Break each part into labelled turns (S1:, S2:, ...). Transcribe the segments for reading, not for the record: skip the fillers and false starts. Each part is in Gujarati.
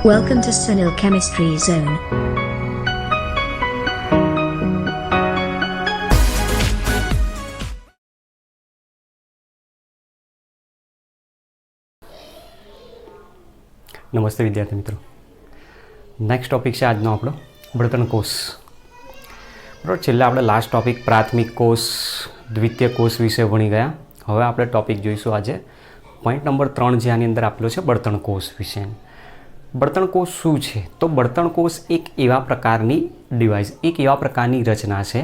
S1: Welcome to Sunil Chemistry Zone.
S2: નમસ્તે વિદ્યાર્થી મિત્રો. નેક્સ્ટ ટોપિક છે આજનો આપણો બળતણ કોષ. બરાબર, છેલ્લે આપણે લાસ્ટ ટોપિક પ્રાથમિક કોષ, દ્વિતીય કોષ વિશે ભણી ગયા. હવે આપણે ટોપિક જોઈશું આજે પોઈન્ટ નંબર 3 જે આની અંદર આપેલો છે બળતણ કોષ વિશે. બળતણ કોષ શું છે? તો બળતણ કોષ એક એવા પ્રકારની ડિવાઇસ, એક એવા પ્રકારની રચના છે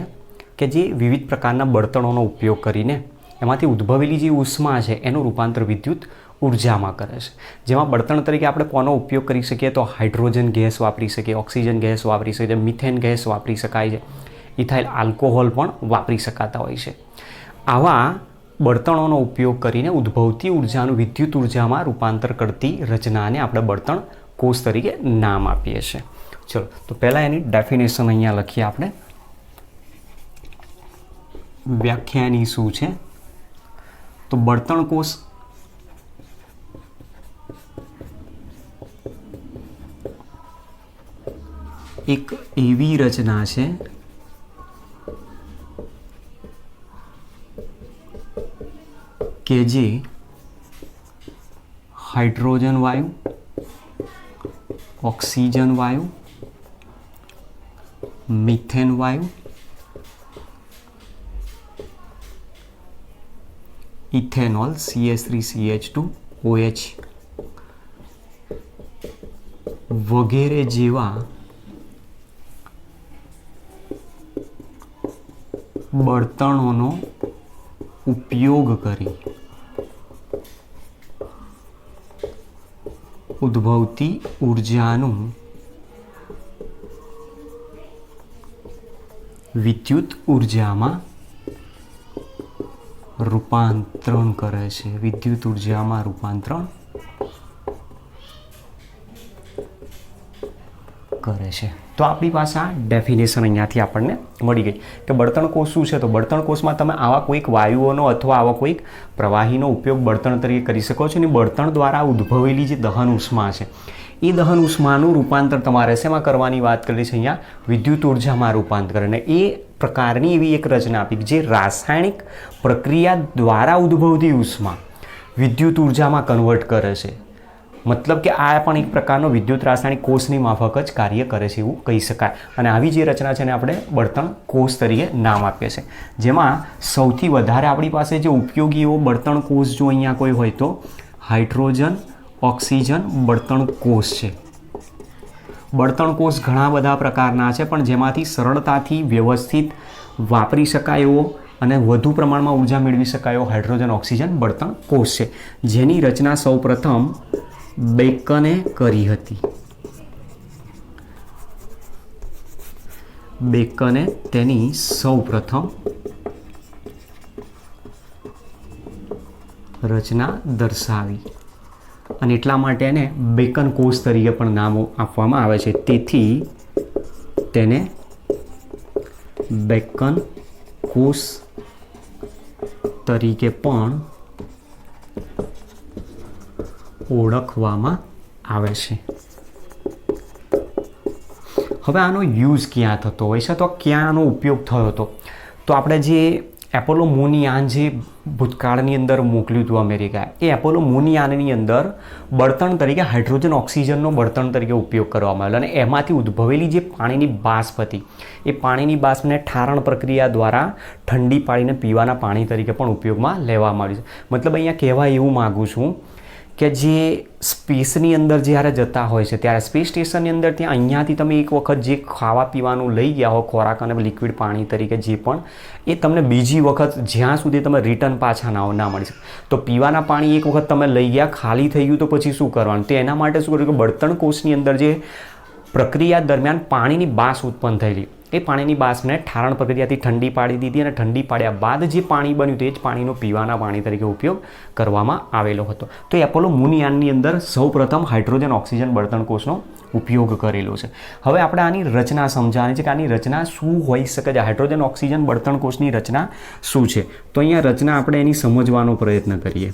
S2: કે જે વિવિધ પ્રકારના બળતણોનો ઉપયોગ કરીને એમાંથી ઉદ્ભવેલી જે ઉષ્મા છે એનું રૂપાંતર વિદ્યુત ઉર્જામાં કરે છે. જેમાં બળતણ તરીકે આપણે કોનો ઉપયોગ કરી શકીએ? તો હાઇડ્રોજન ગેસ વાપરી શકીએ, ઓક્સિજન ગેસ વાપરી શકીએ, મિથેન ગેસ વાપરી શકાય છે, ઇથાઇલ આલ્કોહોલ પણ વાપરી શકાતા હોય છે. આવા બળતણોનો ઉપયોગ કરીને ઉદ્ભવતી ઉર્જાનું વિદ્યુત ઉર્જામાં રૂપાંતર કરતી રચનાને આપણે બળતણ કોષ તરીકે નામ આપીએ છીએ. ચલો, તો પહેલાં એની ડેફિનેશન અહીંયા લખીએ આપણે. વ્યાખ્યાની શું છે? તો બળતણ કોષ એક એવી રચના છે કે જે હાઇડ્રોજન વાયુ, ઓક્સિજન વાયુ, મિથેન વાયુ, ઇથેનોલ CH3CH2OH વગેરે જેવા બળતણોનો ઉપયોગ કરી ઉદ્ભવતી ઉર્જાનું વિદ્યુત ઉર્જામાં રૂપાંતરણ કરે છે. વિદ્યુત ઉર્જામાં રૂપાંતરણ કરે છે. તો આપણી પાસે આ ડેફિનેશન અહીંયાથી આપણને મળી ગઈ કે બળતણ કોષ શું છે. તો બળતણ કોષમાં તમે આવા કોઈક વાયુઓનો અથવા આવા કોઈક પ્રવાહીનો ઉપયોગ બળતણ તરીકે કરી શકો છો. અને બળતણ દ્વારા ઉદ્ભવેલી જે દહન ઉષ્મા છે એ દહન ઉષ્માનું રૂપાંતર તમારે શેમાં કરવાની વાત કરી છે? અહીંયા વિદ્યુત ઉર્જામાં રૂપાંતર કરીને એ પ્રકારની એવી એક રચના આપી જે રાસાયણિક પ્રક્રિયા દ્વારા ઉદ્ભવતી ઉષ્મા વિદ્યુત ઉર્જામાં કન્વર્ટ કરે છે. મતલબ કે આ પણ એક પ્રકારનો વિદ્યુત રાસાયણિક કોષની માફક જ કાર્ય કરે છે એવું કહી શકાય. અને આવી જે રચના છે એને આપણે બળતણ કોષ તરીકે નામ આપીએ છીએ. જેમાં સૌથી વધારે આપણી પાસે જે ઉપયોગી એવો બળતણ કોષ જો અહીંયા કોઈ હોય તો હાઇડ્રોજન ઓક્સિજન બળતણ કોષ છે. બળતણ કોષ ઘણા બધા પ્રકારના છે પણ જેમાંથી સરળતાથી વ્યવસ્થિત વાપરી શકાય એવો અને વધુ પ્રમાણમાં ઉર્જા મેળવી શકાય એવો હાઇડ્રોજન ઓક્સિજન બળતણ કોષ છે. જેની રચના સૌપ્રથમ બેકને કરી હતી. બેકને તેની સૌપ્રથમ રચના દર્શાવી અને એટલા માટે એને બેકન કોષ તરીકે પણ નામ આપવામાં આવે છે. તેથી તેને બેકન કોષ તરીકે પણ ઓળખવામાં આવે છે. હવે આનો યુઝ ક્યાં થતો હોય છે? તો ક્યાં આનો ઉપયોગ થયો હતો? તો આપણે જે એપોલો મૂનયાન જે ભૂતકાળની અંદર મોકલ્યું હતું અમેરિકા, એ એપોલો મૂનયાનની અંદર બળતણ તરીકે હાઇડ્રોજન ઓક્સિજનનો બળતણ તરીકે ઉપયોગ કરવામાં આવેલો. અને એમાંથી ઉદ્ભવેલી જે પાણીની બાષ્પ હતી એ પાણીની બાષ્પને ઠારણ પ્રક્રિયા દ્વારા ઠંડી પાડીને પીવાના પાણી તરીકે પણ ઉપયોગમાં લેવામાં આવ્યું છે. મતલબ અહીંયા કહેવા એવું માગું છું કે જે સ્પેસની અંદર જ્યારે જતા હોય છે ત્યારે સ્પેસ સ્ટેશનની અંદર ત્યાં અહીંયાથી તમે એક વખત જે ખાવા પીવાનું લઈ ગયા હો, ખોરાક અને લિક્વિડ પાણી તરીકે જે પણ, એ તમને બીજી વખત જ્યાં સુધી તમે રિટર્ન પાછા ના મળી શકે. તો પીવાના પાણી એક વખત તમે લઈ ગયા, ખાલી થઈ ગયું તો પછી શું કરવાનું? તો એના માટે શું કર્યું કે બળતણ કોષની અંદર જે પ્રક્રિયા દરમિયાન પાણીની બાષ્પ ઉત્પન્ન થયેલી એ પાણીની બાષ્પને ઠારણ પ્રક્રિયાથી ઠંડી પાડી દીધી અને ઠંડી પાડ્યા બાદ જે પાણી બન્યું તે જ પાણીનો પીવાના પાણી તરીકે ઉપયોગ કરવામાં આવેલો હતો. તો એપોલો મૂનયાનની અંદર સૌપ્રથમ હાઇડ્રોજન ઓક્સિજન બળતણ કોષનો ઉપયોગ કરેલો છે. હવે આપણે આની રચના સમજાવવાની છે કે આની રચના શું હોઈ શકે છે. હાઇડ્રોજન ઓક્સિજન બળતણ કોષની રચના શું છે? તો અહીંયા રચના આપણે એની સમજવાનો પ્રયત્ન કરીએ.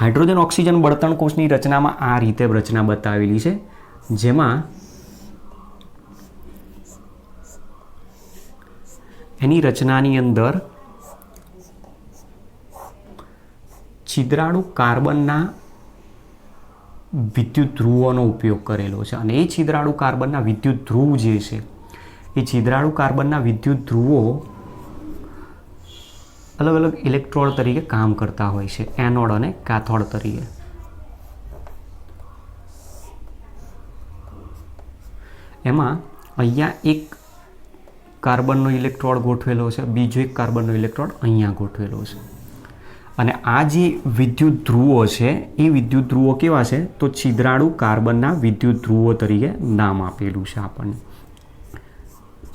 S2: હાઇડ્રોજન ઓક્સિજન બળતણ કોષની રચનામાં આ રીતે રચના બતાવેલી છે, જેમાં એની રચનાની અંદર છિદ્રાળુ કાર્બનના વિદ્યુત ધ્રુવોનો ઉપયોગ કરેલો છે અને એ છિદ્રાળુ કાર્બનના વિદ્યુત ધ્રુવ જે છે એ છિદ્રાળુ કાર્બનના વિદ્યુત ધ્રુવો અલગ અલગ ઇલેક્ટ્રોડ તરીકે કામ કરતા હોય છે, એનોડ અને કેથોડ તરીકે. એમાં અહીંયા એક કાર્બનનો ઇલેક્ટ્રોડ ગોઠવેલો છે, બીજો એક કાર્બનનો ઇલેક્ટ્રોડ અહીંયા ગોઠવેલો છે અને આ જે વિદ્યુત ધ્રુવો છે એ વિદ્યુત ધ્રુવો કેવા છે તો છિદ્રાળુ કાર્બનના વિદ્યુત ધ્રુવો તરીકે નામ આપેલું છે. આપણને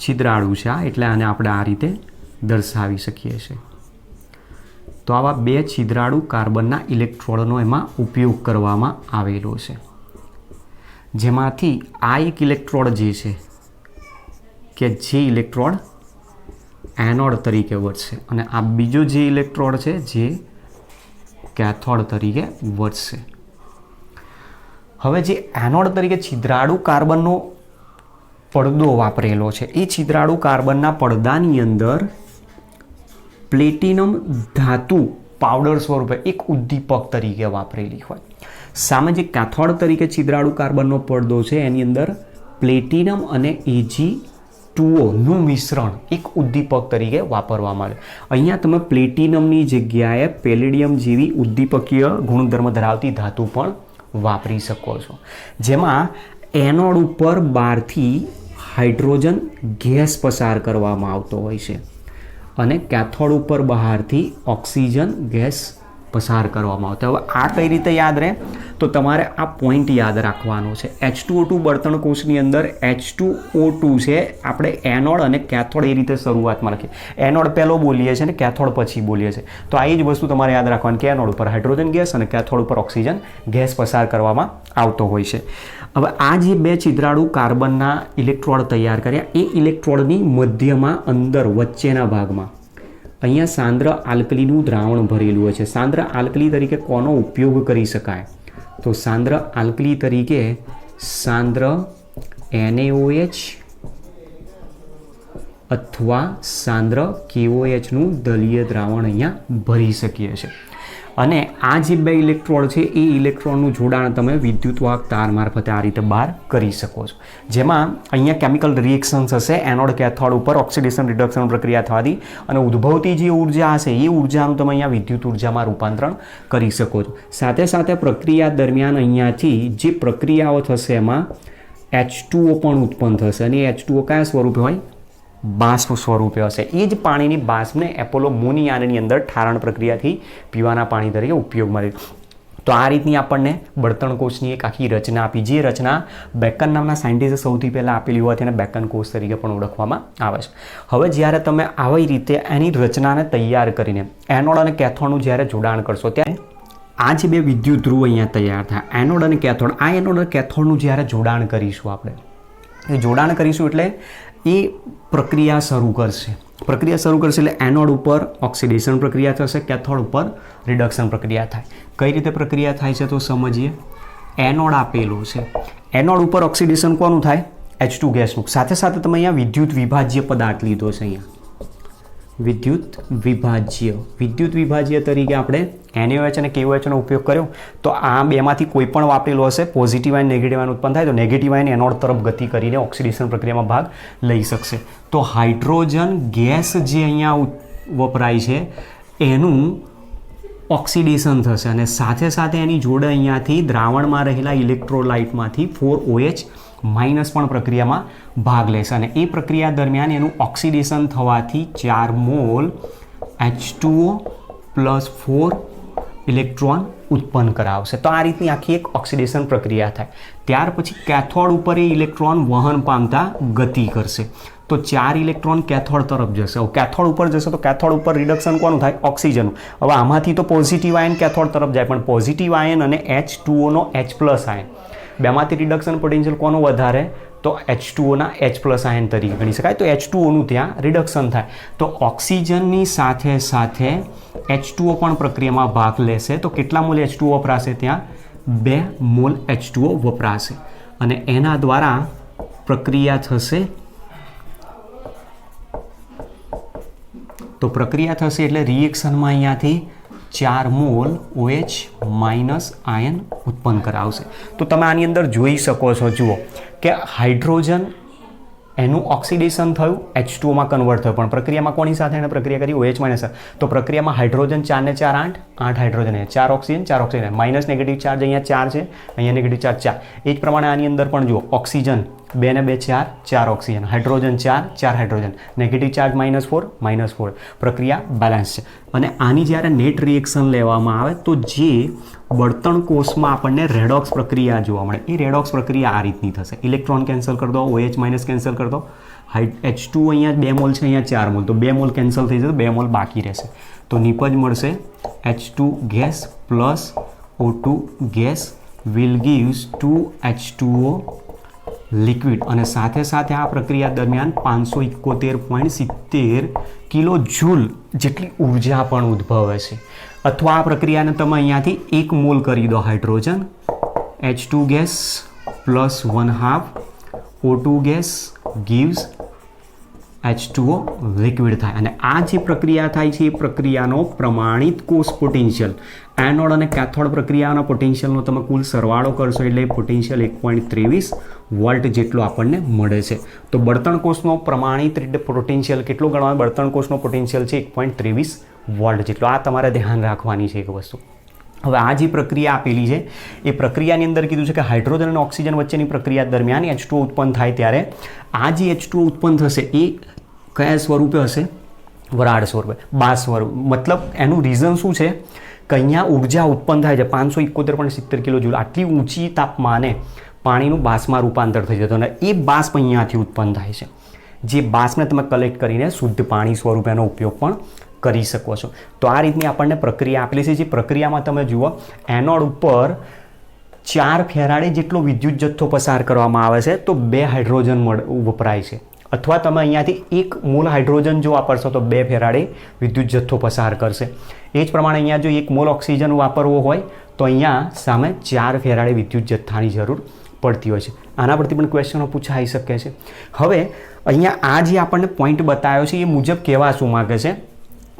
S2: છિદ્રાળુ છે એટલે આને આપણે આ રીતે દર્શાવી શકીએ છીએ. તો આવા બે છિદ્રાળુ કાર્બનના ઇલેક્ટ્રોડનો એમાં ઉપયોગ કરવામાં આવેલો છે, જેમાંથી આ એક ઇલેક્ટ્રોડ જે છે કે જે ઇલેક્ટ્રોડ એનોડ તરીકે વધશે અને આ બીજો જે ઇલેક્ટ્રોડ છે જે કેથોડ તરીકે વધશે. હવે જે એનોડ તરીકે છિદ્રાળુ કાર્બનનો પડદો વાપરેલો છે એ છિદ્રાળુ કાર્બનના પડદાની અંદર પ્લેટિનમ ધાતુ પાવડર સ્વરૂપે એક ઉદ્દીપક તરીકે વાપરેલી હોય. સામે જે કેથોડ તરીકે છિદ્રાળુ કાર્બનનો પડદો છે એની અંદર પ્લેટિનમ અને Ag2O મિશ્રણ એક ઉદ્દીપક તરીકે વાપરવામાં આવે. અહીંયા તમે પ્લેટિનમની જગ્યાએ પેલેડિયમ જેવી ઉદ્દીપકીય ગુણધર્મ ધરાવતી ધાતુ પણ વાપરી શકો છો, જેમાં એનોડ ઉપર બહારથી હાઇડ્રોજન ગેસ પસાર કરવામાં આવતો હોય છે અને કેથોડ ઉપર બહારથી ઓક્સિજન ગેસ પસાર કરવામાં આવતો. હવે આ કઈ રીતે યાદ રહે તો તમારે આ પોઈન્ટ યાદ રાખવાનો છે. H2O2 બળતણ કોષની અંદર H2O2 છે, આપણે એનોડ અને કેથોડ એ રીતે શરૂઆતમાં લખીએ. એનોડ પહેલો બોલીએ છીએ અને કેથોડ પછી બોલીએ છીએ. તો આ જ વસ્તુ તમારે યાદ રાખવાની કે એનોડ ઉપર હાઇડ્રોજન ગેસ અને કેથોડ ઉપર ઓક્સિજન ગેસ પસાર કરવામાં આવતો હોય છે. હવે આ જે બે છિદ્રાળુ કાર્બનના ઇલેક્ટ્રોડ તૈયાર કર્યા એ ઇલેક્ટ્રોડની મધ્યમાં અંદર વચ્ચેના ભાગમાં અહીંયા સાંદ્ર આલ્કલીનું દ્રાવણ ભરેલું હોય છે. સાંદ્ર આલ્કલી તરીકે કોનો ઉપયોગ કરી શકાય તો સાંદ્ર આલ્કલી તરીકે સાંદ્ર NaOH અથવા સાંદ્ર KOHનું દલીય દ્રાવણ અહીંયા ભરી શકીએ છીએ. અને આ જે બે ઇલેક્ટ્રોડ છે એ ઇલેક્ટ્રોડનું જોડાણ તમે વિદ્યુતવાહક તાર મારફતે આ રીતે બહાર કરી શકો છો, જેમાં અહીંયા કેમિકલ રિએક્શન્સ હશે એનોડ કેથોડ ઉપર ઓક્સિડેશન રિડક્શન પ્રક્રિયા થવાથી અને ઉદ્ભવતી જે ઉર્જા હશે એ ઉર્જાનું તમે અહીંયા વિદ્યુત ઉર્જામાં રૂપાંતરણ કરી શકો છો. સાથે સાથે પ્રક્રિયા દરમિયાન અહીંયાથી જે પ્રક્રિયાઓ થશે એમાં H2O પણ ઉત્પન્ન થશે અને H2O કયા સ્વરૂપે હોય બાષ્પ સ્વરૂપે હશે. એ જ પાણીની બાષ્પને એપોલો મોનિયાનની અંદર ઠારણ પ્રક્રિયાથી પીવાના પાણી તરીકે ઉપયોગમાં લે. તો આ રીતની આપણને બળતણ કોષની એક આખી રચના આપી, જે રચના બેકન નામના સાયન્ટિસ્ટે સૌથી પહેલાં આપેલી હોવાથી એને બેકન કોષ તરીકે પણ ઓળખવામાં આવે છે. હવે જ્યારે તમે આવી રીતે એની રચનાને તૈયાર કરીને એનોડ અને કેથોડનું જ્યારે જોડાણ કરશો ત્યારે આ જે બે વિદ્યુત ધ્રુવ અહીંયા તૈયાર થાય એનોડ અને કેથોડ, આ એનોડ અને કેથોડનું જ્યારે જોડાણ કરીશું આપણે એ જોડાણ કરીશું એટલે એ પ્રક્રિયા શરૂ કરશે. પ્રક્રિયા શરૂ કરશે એટલે એનોડ ઉપર ઓક્સિડેશન પ્રક્રિયા થશે, કેથોડ ઉપર રિડક્શન પ્રક્રિયા થાય. કઈ રીતે પ્રક્રિયા થાય છે તો સમજીએ. એનોડ આપેલું છે, એનોડ ઉપર ઓક્સિડેશન કોનું થાય H2 ગેસનું. સાથે સાથે તમે અહીંયા વિદ્યુત વિભાજ્ય પદાર્થ લીધો છે. અહીંયા વિદ્યુત વિભાજ્ય તરીકે આપણે NaOH અને KOH નો ઉપયોગ કર્યો. તો આ બેમાંથી કોઈ પણ વાપરેલો હશે, પોઝિટિવ આયન નેગેટિવ આયન ઉત્પન્ન થાય તો નેગેટિવ આયન એનોડ તરફ ગતિ કરીને ઓક્સિડેશન પ્રક્રિયામાં ભાગ લઈ શકશે. તો હાઇડ્રોજન ગેસ જે અહીંયા વપરાય છે એનું ઓક્સિડેશન થશે અને સાથે સાથે એની જોડે અહીંયાથી દ્રાવણમાં રહેલા ઇલેક્ટ્રોલાઇટમાંથી 4OH માઇનસ પણ પ્રક્રિયામાં ભાગ લેશે અને એ પ્રક્રિયા દરમિયાન એનું ઓક્સિડેશન થવાથી 4 મોલ H2O + 4 ઇલેક્ટ્રોન ઉત્પન્ન કરાવશે. તો આ રીતની આખી એક ઓક્સિડેશન પ્રક્રિયા થાય. ત્યાર પછી કેથોડ ઉપર એ ઇલેક્ટ્રોન વહન પામતા ગતિ કરશે. તો 4 ઇલેક્ટ્રોન કેથોડ તરફ જશે. કેથોડ ઉપર જશે તો કેથોડ ઉપર રિડક્શન કોનું થાય ઓક્સિજનનું. હવે આમાંથી તો પોઝિટિવ આયન કેથોડ તરફ જાય પણ પોઝિટિવ આયન અને H2O નો H+ આયન બેમાંથી રિડક્શન પોટેન્શિયલ કોનું વધારે? તો H2Oના H+ આયન તરીકે ગણી શકાય. તો H2Oનું ત્યાં રિડક્શન થાય. તો ઓક્સિજનની સાથે સાથે H2O પણ પ્રક્રિયામાં ભાગ લેશે. તો કેટલા મોલ H2O વપરાશે? ત્યાં 2 મોલ H2O વપરાશે અને એના દ્વારા પ્રક્રિયા થશે. તો પ્રક્રિયા થશે એટલે રિએક્શનમાં અહીંયાથી 4 મોલ OH- આયન ઉત્પન્ન કરાવશે. તો તમે આની અંદર જોઈ શકો છો, જુઓ કે હાઇડ્રોજન એનું ઓક્સિડેશન થયું, H2Oમાં કન્વર્ટ થયું, પણ પ્રક્રિયામાં કોની સાથે એને પ્રક્રિયા કરી? OH-. તો પ્રક્રિયામાં હાઇડ્રોજન 4 ને 4 8 8 hydrogen, 4 oxygen 4 oxygen, minus negative charge અહીંયા 4 છે, અહીંયા નેગેટિવ ચાર્જ 4. એ જ પ્રમાણે આની અંદર પણ જુઓ, ઓક્સિજન 2 ને 2 4 4 oxygen, hydrogen 4 4 hydrogen, negative charge -4 -4. પ્રક્રિયા બેલેન્સ છે. અને આની જ્યારે નેટ રિએક્શન લેવામાં આવે તો જે બળતણ કોષમાં આપણને રેડોક્સ પ્રક્રિયા જોવા મળે, એ રેડોક્સ પ્રક્રિયા આ રીતની થશે. ઇલેક્ટ્રોન કેન્સલ કરી દો, OH- કેન્સલ કરી દો, H2 અહીંયા 2 મોલ છે, અહીંયા 4 મોલ, તો 2 મોલ કેન્સલ થઈ જશે, 2 મોલ બાકી રહેશે. તો નિપજ મળશે H2 gas plus O2 gas will gives 2H2O liquid. અને સાથે સાથે આ પ્રક્રિયા દરમિયાન 571.70 કિલો જૂલ જેટલી ઉર્જા પણ ઉદ્ભવે છે. અથવા આ પ્રક્રિયાને તમે અહીંયાથી 1 મોલ કરી દો hydrogen, H2 gas plus 1/2 O2 gas gives H2O liquid થાય. અને આ જે પ્રક્રિયા થાય છે એ પ્રક્રિયાનો પ્રમાણિત કોષ પોટેન્શિયલ, એનોડ અને કેથોડ પ્રક્રિયાના પોટેન્શિયલનો તમે કુલ સરવાળો કરશો એટલે પોટેન્શિયલ 1.23 વોલ્ટ જેટલો આપણને મળે છે. તો બળતણ કોષનો પ્રમાણિત રીતે પોટેન્શિયલ કેટલો ગણવાનો? બળતણ કોષનો પોટેન્શિયલ છે 1.23 વોલ્ટ જેટલો. આ તમારે ધ્યાન રાખવાની છે એક વસ્તુ. હવે આ જે પ્રક્રિયા આપેલી છે એ પ્રક્રિયાની અંદર કીધું છે કે હાઇડ્રોજન અને ઓક્સિજન વચ્ચેની પ્રક્રિયા દરમિયાન H2O ઉત્પન્ન થાય ત્યારે આ જે H2O ઉત્પન્ન થશે એ કયા સ્વરૂપે હશે? વરાળ સ્વરૂપે, બાષ્પ સ્વરૂપ. મતલબ એનું રીઝન શું છે કે અહીંયા ઉર્જા ઉત્પન્ન થાય છે 571.70 કિલો જૂલ. આટલી ઊંચી તાપમાને પાણીનું બાષ્પમાં રૂપાંતર થઈ જતું અને એ બાષ્પ અહીંયાથી ઉત્પન્ન થાય છે. જે બાષ્પને તમે કલેક્ટ કરીને શુદ્ધ પાણી સ્વરૂપે એનો ઉપયોગ પણ કરી શકો છો. તો આ રીતની આપણને પ્રક્રિયા આપેલી છે. જે પ્રક્રિયામાં તમે જુઓ, એનોડ ઉપર 4 ફેરાડે જેટલો વિદ્યુત જથ્થો પસાર કરવામાં આવે છે, તો 2 હાઇડ્રોજન વપરાય છે. અથવા તમે અહીંયાથી 1 મોલ હાઇડ્રોજન જો વાપરશો તો 2 ફેરાડે વિદ્યુત જથ્થો પસાર કરશે. એ જ પ્રમાણે અહીંયા જો 1 મોલ ઓક્સિજન વાપરવો હોય તો અહીંયા સામે 4 ફેરાડે વિદ્યુત જથ્થાની જરૂર પડતી હોય છે. આના પરથી પણ ક્વેશ્ચનો પૂછાઈ શકે છે. હવે અહીંયા આ જે આપણને પોઈન્ટ બતાવ્યો છે એ મુજબ કહેવા શું માગે છે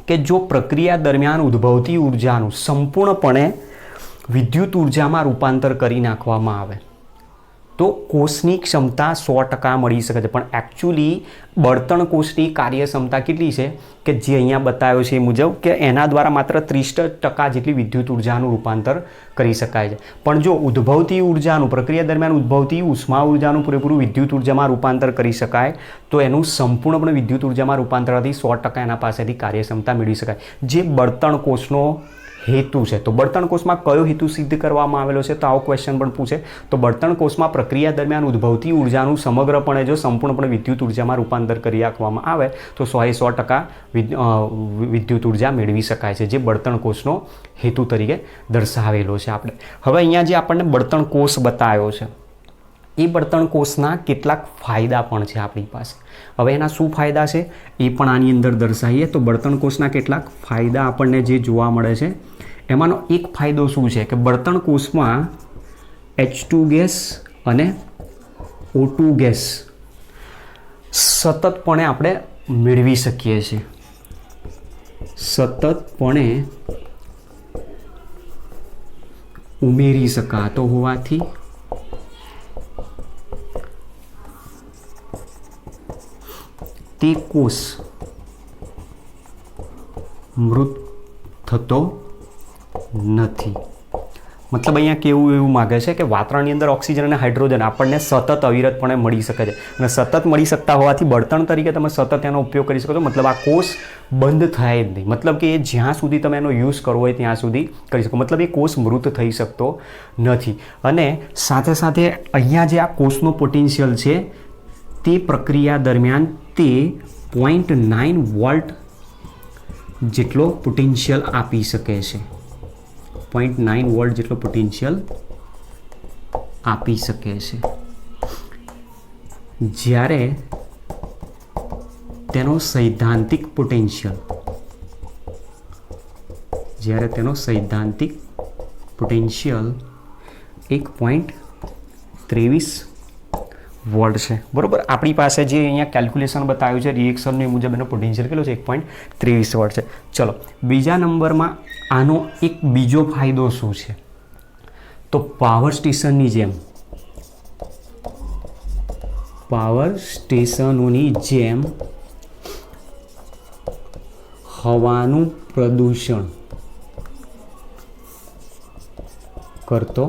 S2: કે જો પ્રક્રિયા દરમિયાન ઉદ્ભવતી ઉર્જાનું સંપૂર્ણપણે વિદ્યુત ઉર્જામાં રૂપાંતર કરી નાખવામાં આવે તો કોષની ક્ષમતા 100% મળી શકે છે. પણ એકચ્યુઅલી બળતણ કોષની કાર્યક્ષમતા કેટલી છે કે જે અહીંયા બતાવ્યો છે એ મુજબ કે એના દ્વારા માત્ર 30% જેટલી વિદ્યુત ઉર્જાનું રૂપાંતર કરી શકાય છે. પણ જો ઉદ્ભવતી ઉર્જાનું પ્રક્રિયા દરમિયાન ઉદ્ભવતી ઉષ્મા ઉર્જાનું પૂરેપૂરું વિદ્યુત ઉર્જામાં રૂપાંતર કરી શકાય તો એનું સંપૂર્ણપણે વિદ્યુત ઉર્જામાં રૂપાંતરથી 100% એના પાસેથી કાર્યક્ષમતા મેળવી શકાય, જે બળતણ કોષનો હેતુ છે. તો બળતણ કોષમાં કયો હેતુ સિદ્ધ કરવામાં આવેલો છે? તો આવો ક્વેશ્ચન પણ પૂછે. તો બળતણ કોષમાં પ્રક્રિયા દરમિયાન ઉદ્ભવતી ઉર્જાનું સમગ્રપણે જો સંપૂર્ણપણે વિદ્યુત ઉર્જામાં રૂપાંતર કરી નાખવામાં આવે તો 100% વિદ્યુત ઉર્જા મેળવી શકાય છે, જે બળતણ કોષનો હેતુ તરીકે દર્શાવેલો છે આપણે. હવે અહીંયા જે આપણને બળતણ કોષ બતાવ્યો છે એ બળતણ કોષના કેટલાક ફાયદા પણ છે આપણી પાસે. હવે એના શું ફાયદા છે એ પણ આની અંદર દર્શાવીએ. તો બળતણ કોષના કેટલાક ફાયદા આપણને જે જોવા મળે છે એમાંનો એક ફાયદો શું છે કે બળતણ કોષમાં H2 ગેસ અને O2 ગેસ સતતપણે આપણે મેળવી શકીએ છીએ. સતતપણે ઉમેરી શકાતો હોવાથી તે કોષ મૃત થતો નથી. મતલબ અહીંયા કેવું એવું માગે છે કે વાતાવરણની અંદર ઓક્સિજન અને હાઇડ્રોજન આપણને સતત અવિરતપણે મળી શકે છે અને સતત મળી શકતા હોવાથી બળતણ તરીકે તમે સતત એનો ઉપયોગ કરી શકો છો. મતલબ આ કોષ બંધ થાય જ નહીં. મતલબ કે એ જ્યાં સુધી તમે એનો યુઝ કરવો હોય ત્યાં સુધી કરી શકો. મતલબ એ કોષ મૃત થઈ શકતો નથી. અને સાથે સાથે અહીંયા જે આ કોષનો પોટેન્શિયલ છે તે પ્રક્રિયા દરમિયાન તે 0.9 વોલ્ટ જેટલો પોટેન્શિયલ આપી શકે છે. 0.9 વોલ્ટ જેટલો પોટેન્શિયલ આપી શકે છે જ્યારે તેનો સૈદ્ધાંતિક પોટેન્શિયલ 1.23 વોલ્ટ છે. બરાબર, આપણી પાસે જે અહીંયા કેલ્ક્યુલેશન બતાવ્યું છે રિએક્શનને મુજબ એનો પોટેન્શિયલ કેટલો છે 1.23 વોલ્ટ છે. ચલો બીજા નંબરમાં આનો એક બીજો ફાયદો શું છે તો પાવર સ્ટેશનોની જેમ હવાનું પ્રદૂષણ કરતો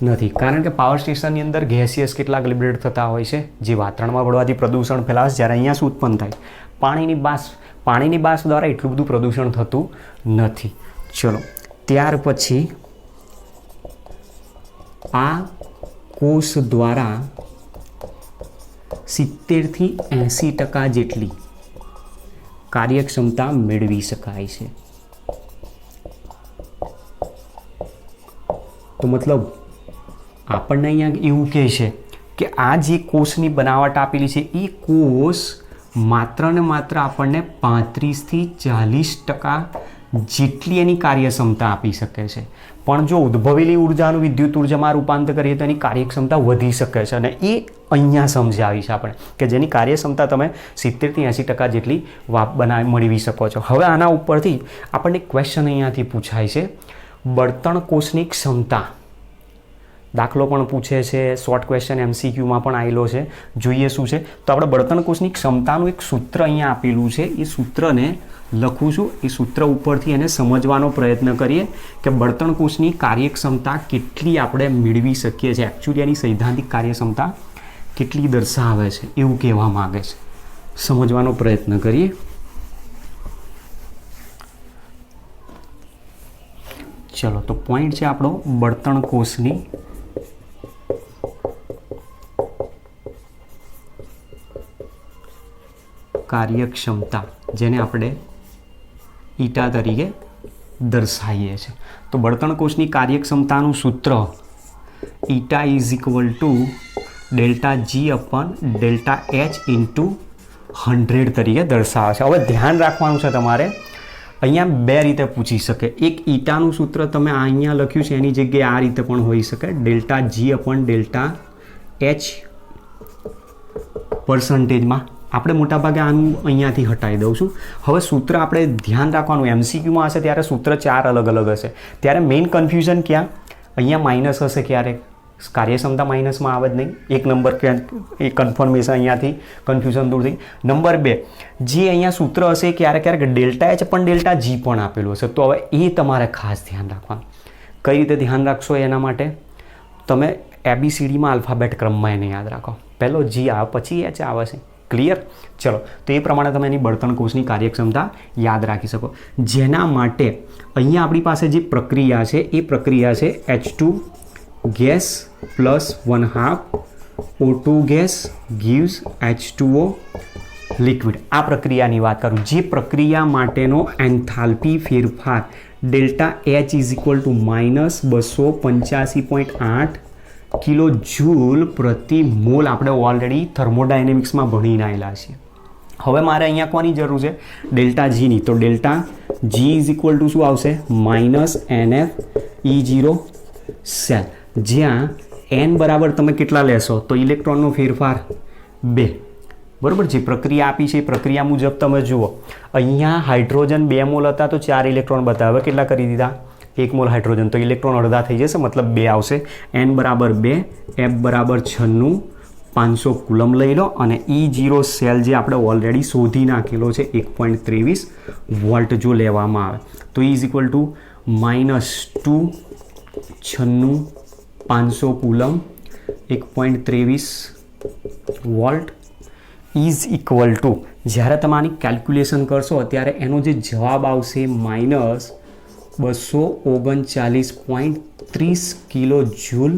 S2: નથી, કારણ કે પાવર સ્ટેશનની અંદર ગેસિયસ કેટલાક લિબરેટ થતા હોય છે જે વાતાવરણમાં ભળવાથી પ્રદૂષણ ફેલાશે. જ્યારે અહીંયા શું ઉત્પન્ન થાય? પાણીની બાષ્પ દ્વારા એટલું બધું પ્રદૂષણ થતું નથી. ચલો ત્યાર પછી આ કોષ દ્વારા 70 થી 80% જેટલી કાર્યક્ષમતા મેળવી શકાય છે. તો મતલબ આપણને અહીંયા એવું કહે છે કે આ જે કોષની બનાવટ આપેલી છે એ કોષ માત્ર ને માત્ર આપણને 35 થી 40% જેટલી એની કાર્યક્ષમતા આપી શકે છે. પણ જો ઉદ્ભવેલી ઉર્જાનું વિદ્યુત ઉર્જામાં રૂપાંતર કરીએ તો એની કાર્યક્ષમતા વધી શકે છે અને એ અહીંયા સમજાવી છે આપણે કે જેની કાર્યક્ષમતા તમે 70 થી 80% જેટલી મેળવી શકો છો. હવે આના ઉપરથી આપણને ક્વેશ્ચન અહીંયાથી પૂછાય છે, બળતણ કોષની ક્ષમતા. દાખલો પણ પૂછે છે, શોર્ટ ક્વેશ્ચન MCQમાં પણ આવેલો છે. જોઈએ શું છે તો આપણે બળતણ કોષની ક્ષમતાનું એક સૂત્ર અહીંયા આપેલું છે. એ સૂત્રને લખું છું, એ સૂત્ર ઉપરથી એને સમજવાનો પ્રયત્ન કરીએ કે બળતણ કોષની કાર્યક્ષમતા કેટલી આપણે મેળવી શકીએ છીએ. એકચ્યુઅલી એની સૈદ્ધાંતિક કાર્યક્ષમતા કેટલી દર્શાવે છે એવું કહેવા માગે છે. સમજવાનો પ્રયત્ન કરીએ. ચલો તો પોઈન્ટ છે આપણો બળતણ કોષની કાર્યક્ષમતા, જેને આપણે ઈટા તરીકે દર્શાવીએ છીએ. તો બળતણ કોષની કાર્યક્ષમતાનું સૂત્ર eta is equal to ΔG/ΔH into 100 તરીકે દર્શાવે છે. હવે ધ્યાન રાખવાનું છે તમારે, અહીંયા બે રીતે પૂછી શકે. એક ઈટાનું સૂત્ર તમે અહીંયા લખ્યું છે એની જગ્યાએ આ રીતે પણ હોઈ શકે, ΔG/ΔH પર્સન્ટેજમાં. આપણે મોટાભાગે આનું અહીંયાથી હટાવી દઉં છું. હવે સૂત્ર આપણે ધ્યાન રાખવાનું, MCQમાં હશે ત્યારે સૂત્ર 4 અલગ અલગ હશે. ત્યારે મેઇન કન્ફ્યુઝન ક્યાં? અહીંયા માઇનસ હશે, ક્યારેક કાર્યક્ષમતા માઇનસમાં આવે જ નહીં. એક નંબર એ કન્ફર્મેશન અહીંયાથી કન્ફ્યુઝન દૂર થઈ. નંબર 2, જે અહીંયા સૂત્ર હશે ક્યારેક ΔH પણ ΔG પણ આપેલું હશે. તો હવે એ તમારે ખાસ ધ્યાન રાખવાનું. કઈ રીતે ધ્યાન રાખશો એના માટે તમે ABCDમાં આલ્ફાબેટ ક્રમમાં એને યાદ રાખો. પહેલો G આવે પછી H આવે છે. ક્લિયર? ચલો તો એ પ્રમાણે તમે એની બળતણ કોષની કાર્યક્ષમતા યાદ રાખી શકો. જેના માટે અહીંયા આપણી પાસે જે પ્રક્રિયા છે એ પ્રક્રિયા છે H2 gas plus 1/2 O2 gas gives H2O liquid. આ પ્રક્રિયાની વાત કરું. જે પ્રક્રિયા માટેનો એન્થાલ્પી ફેરફાર ΔH is equal two -285.8 kilo joule પ્રતિ મોલ આપણે ઓલરેડી થર્મોડાયનેમિક્સમાં ભણીને આવેલા છીએ. હવે મારે અહીંયા કોની જરૂર છે? ΔGની. તો ΔG ઇઝ ઇક્વલ ટુ શું આવશે? -NF E0 સેલ, જ્યાં N બરાબર તમે કેટલા લેશો તો ઇલેક્ટ્રોનનો ફેરફાર 2. બરાબર, જે પ્રક્રિયા આપી છે એ પ્રક્રિયા મુજબ તમે જુઓ. અહીંયા હાઇડ્રોજન 2 મોલ હતા તો 4 ઇલેક્ટ્રોન બતાવે. કેટલા કરી દીધા? 1 મોલ હાઇડ્રોજન, તો ઇલેક્ટ્રોન અડધા થઈ જશે, મતલબ 2 આવશે. N બરાબર 2, F બરાબર 96, 500 કુલમ લઈ લો અને E0 સેલ જે આપણે ઓલરેડી શોધી નાખેલો છે 1.23 વોલ્ટ જો લેવામાં આવે તો E is equal two -2, 96, 500 coulomb, 1.23 volt is equal two, જ્યારે તમે આની કેલ્ક્યુલેશન કરશો ત્યારે એનો જે જવાબ આવશે -239.30 કિલો જૂલ,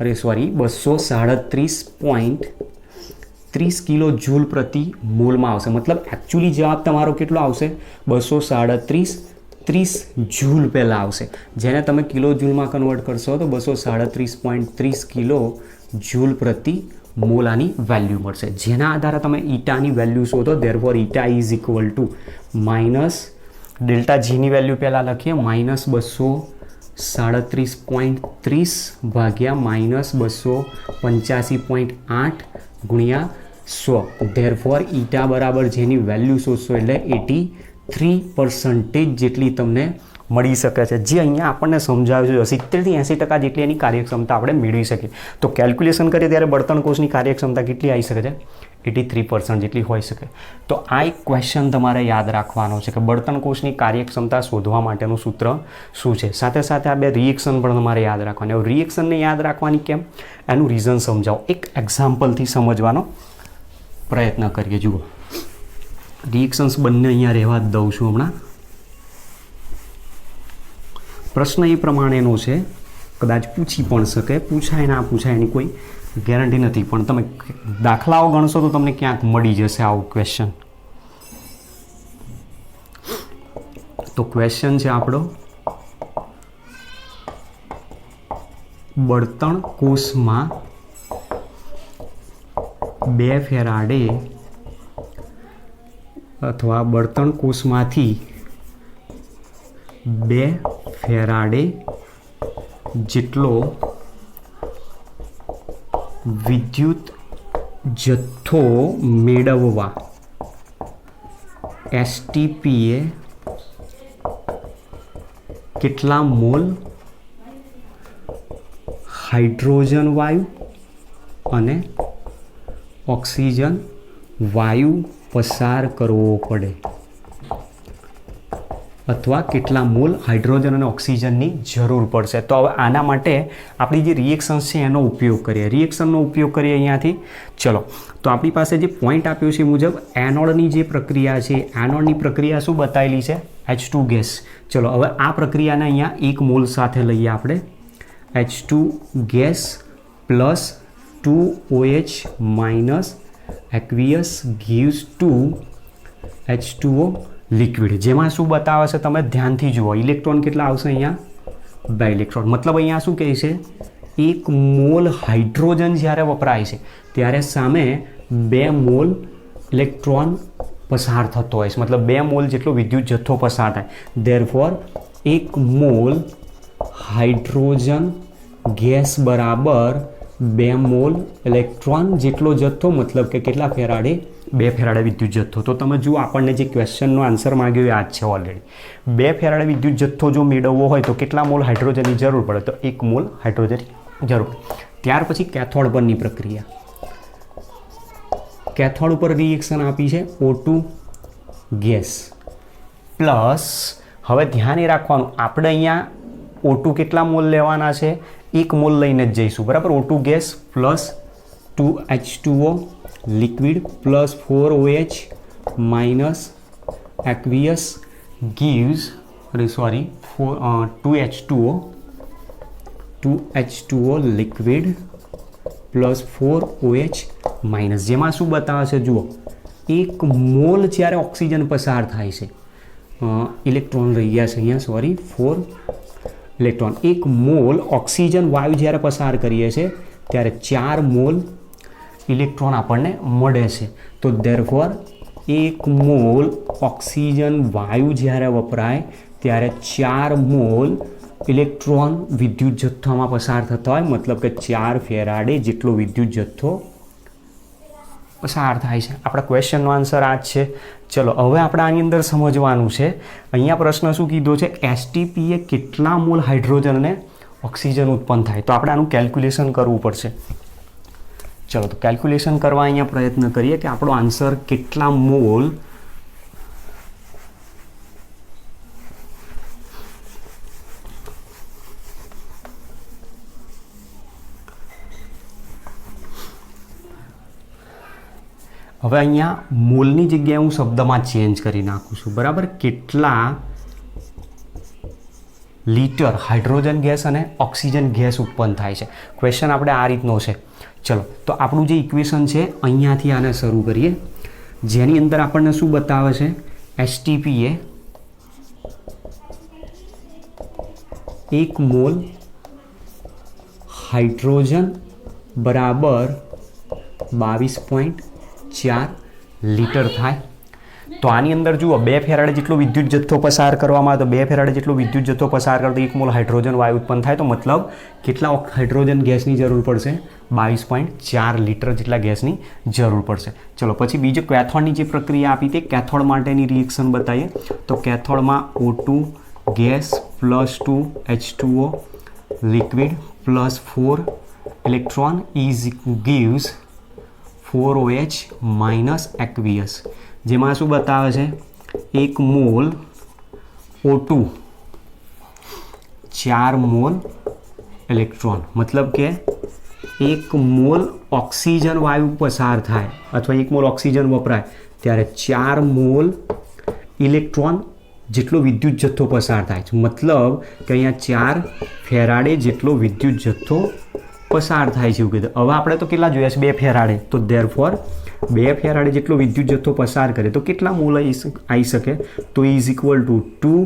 S2: 237.30 કિલો જૂલ પ્રતિ મોલમાં આવશે. મતલબ એકચ્યુઅલી જવાબ તમારો કેટલો આવશે? 237 30 જૂલ પહેલાં આવશે, જેને તમે કિલો જૂલમાં કન્વર્ટ કરશો તો 237.30 કિલો જૂલ પ્રતિ મોલ આની વેલ્યુ મળશે. જેના આધારે તમે ઈટાની વેલ્યુ શોધો. Therefore eta is equal to minus delta જીની વેલ્યુ પહેલાં લખીએ -237.30 ભાગ્યા -285.8 ગુણ્યા 100. ધેરફોર ઈટા બરાબર જેની વેલ્યુ શોધશો એટલે 83% જેટલી તમને મળી શકે છે, જે અહીંયા આપણને સમજાવ્યું છે 70થી 80% જેટલી એની કાર્યક્ષમતા આપણે મેળવી શકીએ. તો કેલ્ક્યુલેશન કરીએ ત્યારે બળતણ કોષની કાર્યક્ષમતા કેટલી આવી શકે છે? 83% જેટલી હોઈ શકે. તો આ એક ક્વેશ્ચન તમારે યાદ રાખવાનો છે કે બળતણ કોષની કાર્યક્ષમતા શોધવા માટેનું સૂત્ર શું છે. સાથે સાથે આ બે રિએક્શન પણ તમારે યાદ રાખવાની. હવે રિએક્શનને યાદ રાખવાની કેમ, એનું રીઝન સમજાવો. એક એક્ઝામ્પલથી સમજવાનો પ્રયત્ન કરીએ. જુઓ, રિએક્શન્સ બંને અહીંયા રહેવા જ દઉં છું હમણાં. પ્રશ્ન એ પ્રમાણેનો છે, કદાચ પૂછી પણ શકે, પૂછાય ના પૂછાય એની કોઈ ગેરંટી નથી, પણ તમે દાખલાઓ ગણશો તો તમને ક્યાંક મળી જશે આવું ક્વેશ્ચન. તો ક્વેશ્ચન છે આપણો, બળતણ કોષમાં 2 ફેરાડે અથવા બળતણ કોષમાંથી 2 ફેરાડે જેટલો વિદ્યુત જથ્થો મેળવવા એસટીપીએ કેટલા મોલ હાઇડ્રોજન વાયુ અને ઓક્સિજન વાયુ પસાર કરવો પડે, અથવા કેટલા મોલ હાઇડ્રોજન અને ઓક્સિજનની જરૂર પડશે. તો હવે આના માટે આપણી જે રિએક્શન્સ છે એનો ઉપયોગ કરીએ. રિએક્શનનો ઉપયોગ કરીએ અહીંયાથી. ચલો, તો આપણી પાસે જે પોઈન્ટ આપ્યો છે એ મુજબ એનોડની જે પ્રક્રિયા છે, એનોડની પ્રક્રિયા શું બતાવેલી છે? H2 gas. ચલો, હવે આ પ્રક્રિયાને અહીંયા 1 મોલ સાથે લઈએ આપણે. H2 gas plus 2OH minus aqueous gives 2 H2O liquid. જેમાં શું બતાવે છે તમે ધ્યાનથી જુઓ. ઇલેક્ટ્રોન કેટલા આવશે અહીંયા? 2 ઇલેક્ટ્રોન. મતલબ અહીંયા શું કહે છે? 1 મોલ હાઇડ્રોજન જ્યારે વપરાય છે ત્યારે સામે 2 મોલ ઇલેક્ટ્રોન પસાર થતો હોય છે. મતલબ 2 મોલ જેટલો વિદ્યુત જથ્થો પસાર થાય. ધેરફોર 1 મોલ હાઇડ્રોજન ગેસ બરાબર 2 મોલ ઇલેક્ટ્રોન જેટલો જથ્થો, મતલબ કે કેટલા ફેરાડે? 2 ફેરાડે વિદ્યુત જથ્થો. તો તમે જુઓ, આપણને જે ક્વેશ્ચનનો આન્સર માંગ્યો એ આ જ છે ઓલરેડી. 2 ફેરાડે વિદ્યુત જથ્થો જો મેળવવો હોય તો કેટલા મોલ હાઇડ્રોજનની જરૂર પડે? તો 1 મોલ હાઇડ્રોજન જરૂર પડે. ત્યાર પછી કેથોડ પરની પ્રક્રિયા. કેથોડ ઉપર રિએક્શન આપી છે O2 ગેસ પ્લસ, હવે ધ્યાન એ રાખવાનું, આપણે અહીંયા O2 કેટલા મોલ લેવાના છે? 1 મોલ લઈને જ જઈશું, બરાબર. O2 gas plus 2H2O liquid plus 4OH minus aqueous gives 2H2O liquid plus 4OH minus. જેમાં શું બતાવે છે જુઓ, 1 મોલ જ્યારે ઓક્સિજન પસાર થાય છે, ઇલેક્ટ્રોન રહી ગયા છે અહીંયા, સોરી, 4 ઇલેક્ટ્રોન. 1 મોલ ઓક્સિજન વાયુ જ્યારે પસાર કરીએ છીએ ત્યારે 4 મોલ ઇલેક્ટ્રોન આપણને મળે છે. તો ધેરફોર 1 મોલ ઓક્સિજન વાયુ જ્યારે વપરાય ત્યારે 4 મોલ ઇલેક્ટ્રોન વિદ્યુત જથ્થામાં પસાર થતા હોય, મતલબ કે 4 ફેરાડે જેટલો વિદ્યુત જથ્થો પસાર થાય છે. આપણા ક્વેશ્ચનનો આન્સર આ જ છે. ચલો, હવે આપણે આની અંદર સમજવાનું છે. અહીંયા પ્રશ્ન શું કીધો છે? એસટીપીએ કેટલા મોલ હાઇડ્રોજન અને ઓક્સિજન ઉત્પન્ન થાય. તો આપણે આનું કેલ્ક્યુલેશન કરવું પડશે. ચલો, તો કેલ્ક્યુલેશન કરવા અહીંયા પ્રયત્ન કરીએ કે આપણો આન્સર કેટલા મોલ હવે અહીંયા મોલની જગ્યાએ હું શબ્દમાં ચેન્જ કરી નાખું છું, બરાબર. કેટલા લીટર હાઇડ્રોજન ગેસ અને ઓક્સિજન ગેસ ઉત્પન્ન થાય છે. ક્વેશ્ચન આપણે આ રીતનો છે. ચલો, તો આપણું જે ઇક્વેશન છે અહીંયાથી આને શરૂ કરીએ, જેની અંદર આપણને શું બતાવે છે? એસટીપીએ 1 મોલ હાઇડ્રોજન બરાબર 22.4 લીટર થાય. તો આની અંદર જુઓ 2 ફેરાડે જેટલો વિદ્યુત જથ્થો પસાર કરવામાં આવે તો 2 ફેરાડે જેટલો વિદ્યુત જથ્થો પસાર કરતો 1 મોલ હાઇડ્રોજન વાયુ ઉત્પન્ન થાય. તો મતલબ કેટલા હાઇડ્રોજન ગેસની જરૂર પડશે? 22.4 લીટર જેટલા ગેસની જરૂર પડશે. ચલો પછી બીજો કેથોડની જે પ્રક્રિયા આપી તે કેથોડ માટેની રિએક્શન બતાવીએ. તો કેથોડમાં O2 gas +2 H2O liquid +4 electron gives 4OH aqueous. જેમાં શું બતાવે છે? 1 મોલ O2 4 મોલ ઇલેક્ટ્રોન, મતલબ કે 1 મોલ ઓક્સિજન વાયુ પસાર થાય અથવા 1 મોલ ઓક્સિજન વપરાય ત્યારે 4 મોલ ઇલેક્ટ્રોન જેટલો વિદ્યુત જથ્થો પસાર થાય છે. મતલબ કે અહીંયા 4 ફેરાડે જેટલો વિદ્યુત જથ્થો પસાર થાય છે એવું કીધું. હવે આપણે તો કેટલા જોયા છે? 2 ફેરાડે. તો ધેરફોર 2 ફેરાડે જેટલો વિદ્યુત જથ્થો પસાર કરે તો કેટલા મોલ આવી શકે? તો is equal two 2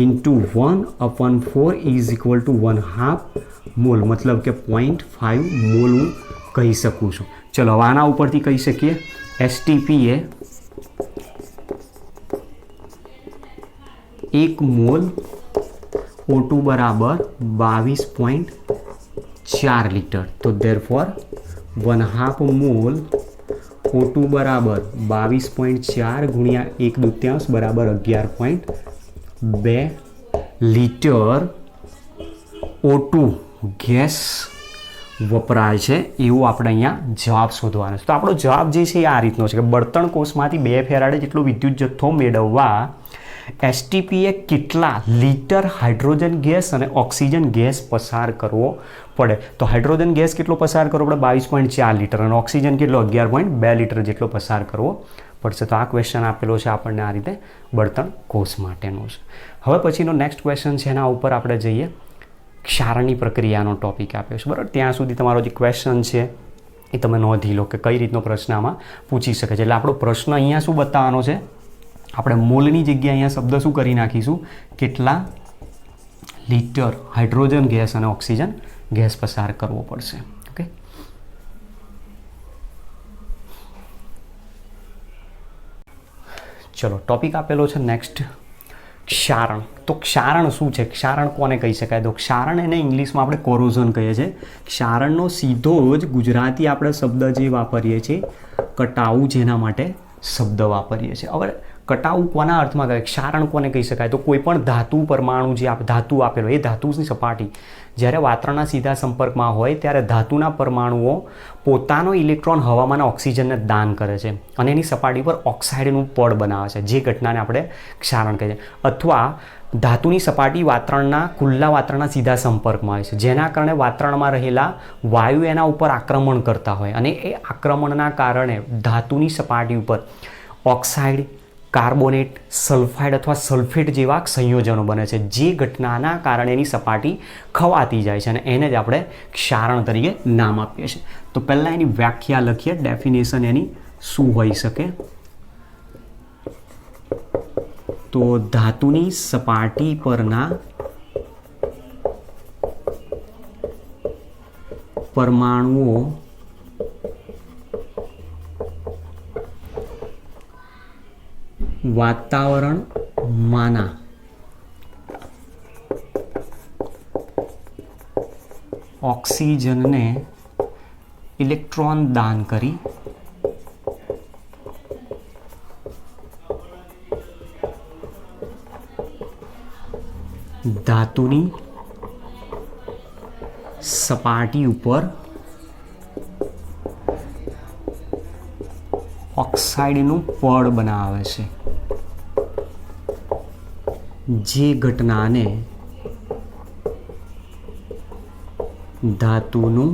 S2: into 1/4 is equal to 1/2 mall, મતલબ કે 0.5 મોલ હું કહી શકું છું. ચલો હવે આના ઉપરથી કહી શકીએ STP એ 1 મોલ O2 બરાબર 22.4 લીટર. તો ધેરફોર 1/2 મોલ O2 બરાબર 22.4 ગુણ્યા 1/2 બરાબર 11.2 લીટર O2 ગેસ વપરાય છે એવું આપણે અહીંયા જવાબ શોધવાનો છે. તો આપણો જવાબ જે છે એ આ રીતનો છે કે બળતણ કોષમાંથી 2 ફેરાડે જેટલો વિદ્યુત જથ્થો મેળવવા એસટીપીએ કેટલા લીટર હાઇડ્રોજન ગેસ અને ઓક્સિજન ગેસ પસાર કરવો પડે? તો હાઇડ્રોજન ગેસ કેટલો પસાર કરવો પડે? 22.4 લીટર અને ઓક્સિજન કેટલો? 11.2 લીટર જેટલો પસાર કરવો પડશે. તો આ ક્વેશ્ચન આપેલો છે આપણને આ રીતે બળતણ કોષ માટેનો છે. હવે પછીનો નેક્સ્ટ ક્વેશ્ચન છે એના ઉપર આપણે જઈએ. ક્ષારણની પ્રક્રિયાનો ટોપિક આપ્યો છે, બરાબર. ત્યાં સુધી તમારો જે ક્વેશ્ચન છે એ તમે નોંધી લો કે કઈ રીતનો પ્રશ્ન આમાં પૂછી શકે છે. એટલે આપણો પ્રશ્ન અહીંયા શું બતાવવાનો છે? આપણે મોલની જગ્યાએ અહીંયા શબ્દ શું કરી નાખીશું? કેટલા લીટર હાઇડ્રોજન ગેસ અને ઓક્સિજન ગેસ પસાર કરવો પડશે. ઓકે, ચલો ટોપિક આપેલો છે નેક્સ્ટ ક્ષારણ. તો ક્ષારણ શું છે? ક્ષારણ કોને કહી શકાય? તો ક્ષારણ એને ઇંગ્લિશમાં આપણે કોરોઝન કહીએ છીએ. ક્ષારણનો સીધો જ ગુજરાતી આપણે શબ્દ જે વાપરીએ છીએ કટાઉ, જેના માટે શબ્દ વાપરીએ છીએ. હવે કટાઉ કોના અર્થમાં કહે? ક્ષારણ કોને કહી શકાય? તો કોઈ પણ ધાતુ પરમાણુ જે ધાતુ આપેલો એ ધાતુની સપાટી જ્યારે વાતાવરણના સીધા સંપર્કમાં હોય ત્યારે ધાતુના પરમાણુઓ પોતાનો ઇલેક્ટ્રોન હવામાં ઓક્સિજનને દાન કરે છે અને એની સપાટી પર ઓક્સાઇડનું પડ બનાવે છે, જે ઘટનાને આપણે ક્ષારણ કહીએ છીએ. અથવા ધાતુની સપાટી ખુલ્લા વાતાવરણના સીધા સંપર્કમાં હોય છે, જેના કારણે વાતાવરણમાં રહેલા વાયુ એના ઉપર આક્રમણ કરતા હોય અને એ આક્રમણના કારણે ધાતુની સપાટી ઉપર ઓક્સાઇડ, કાર્બોનેટ, સલ્ફાઇડ અથવા સલ્ફેટ જેવા સંયોજનો બને છે, જે ઘટનાના કારણે એની સપાટી ખવાતી જાય છે અને એને જ આપણે ક્ષારણ તરીકે નામ આપીએ છીએ. તો પહેલાં એની વ્યાખ્યા લખીએ, ડેફિનેશન એની શું હોઈ શકે? તો ધાતુની સપાટી પરના પરમાણુઓ વાતાવરણમાંના ઓક્સિજનને ઇલેક્ટ્રોન દાન કરી ધાતુની સપાટી ઉપર ઓક્સાઇડનું પડ બનાવે છે, જે ઘટનાને ધાતુનું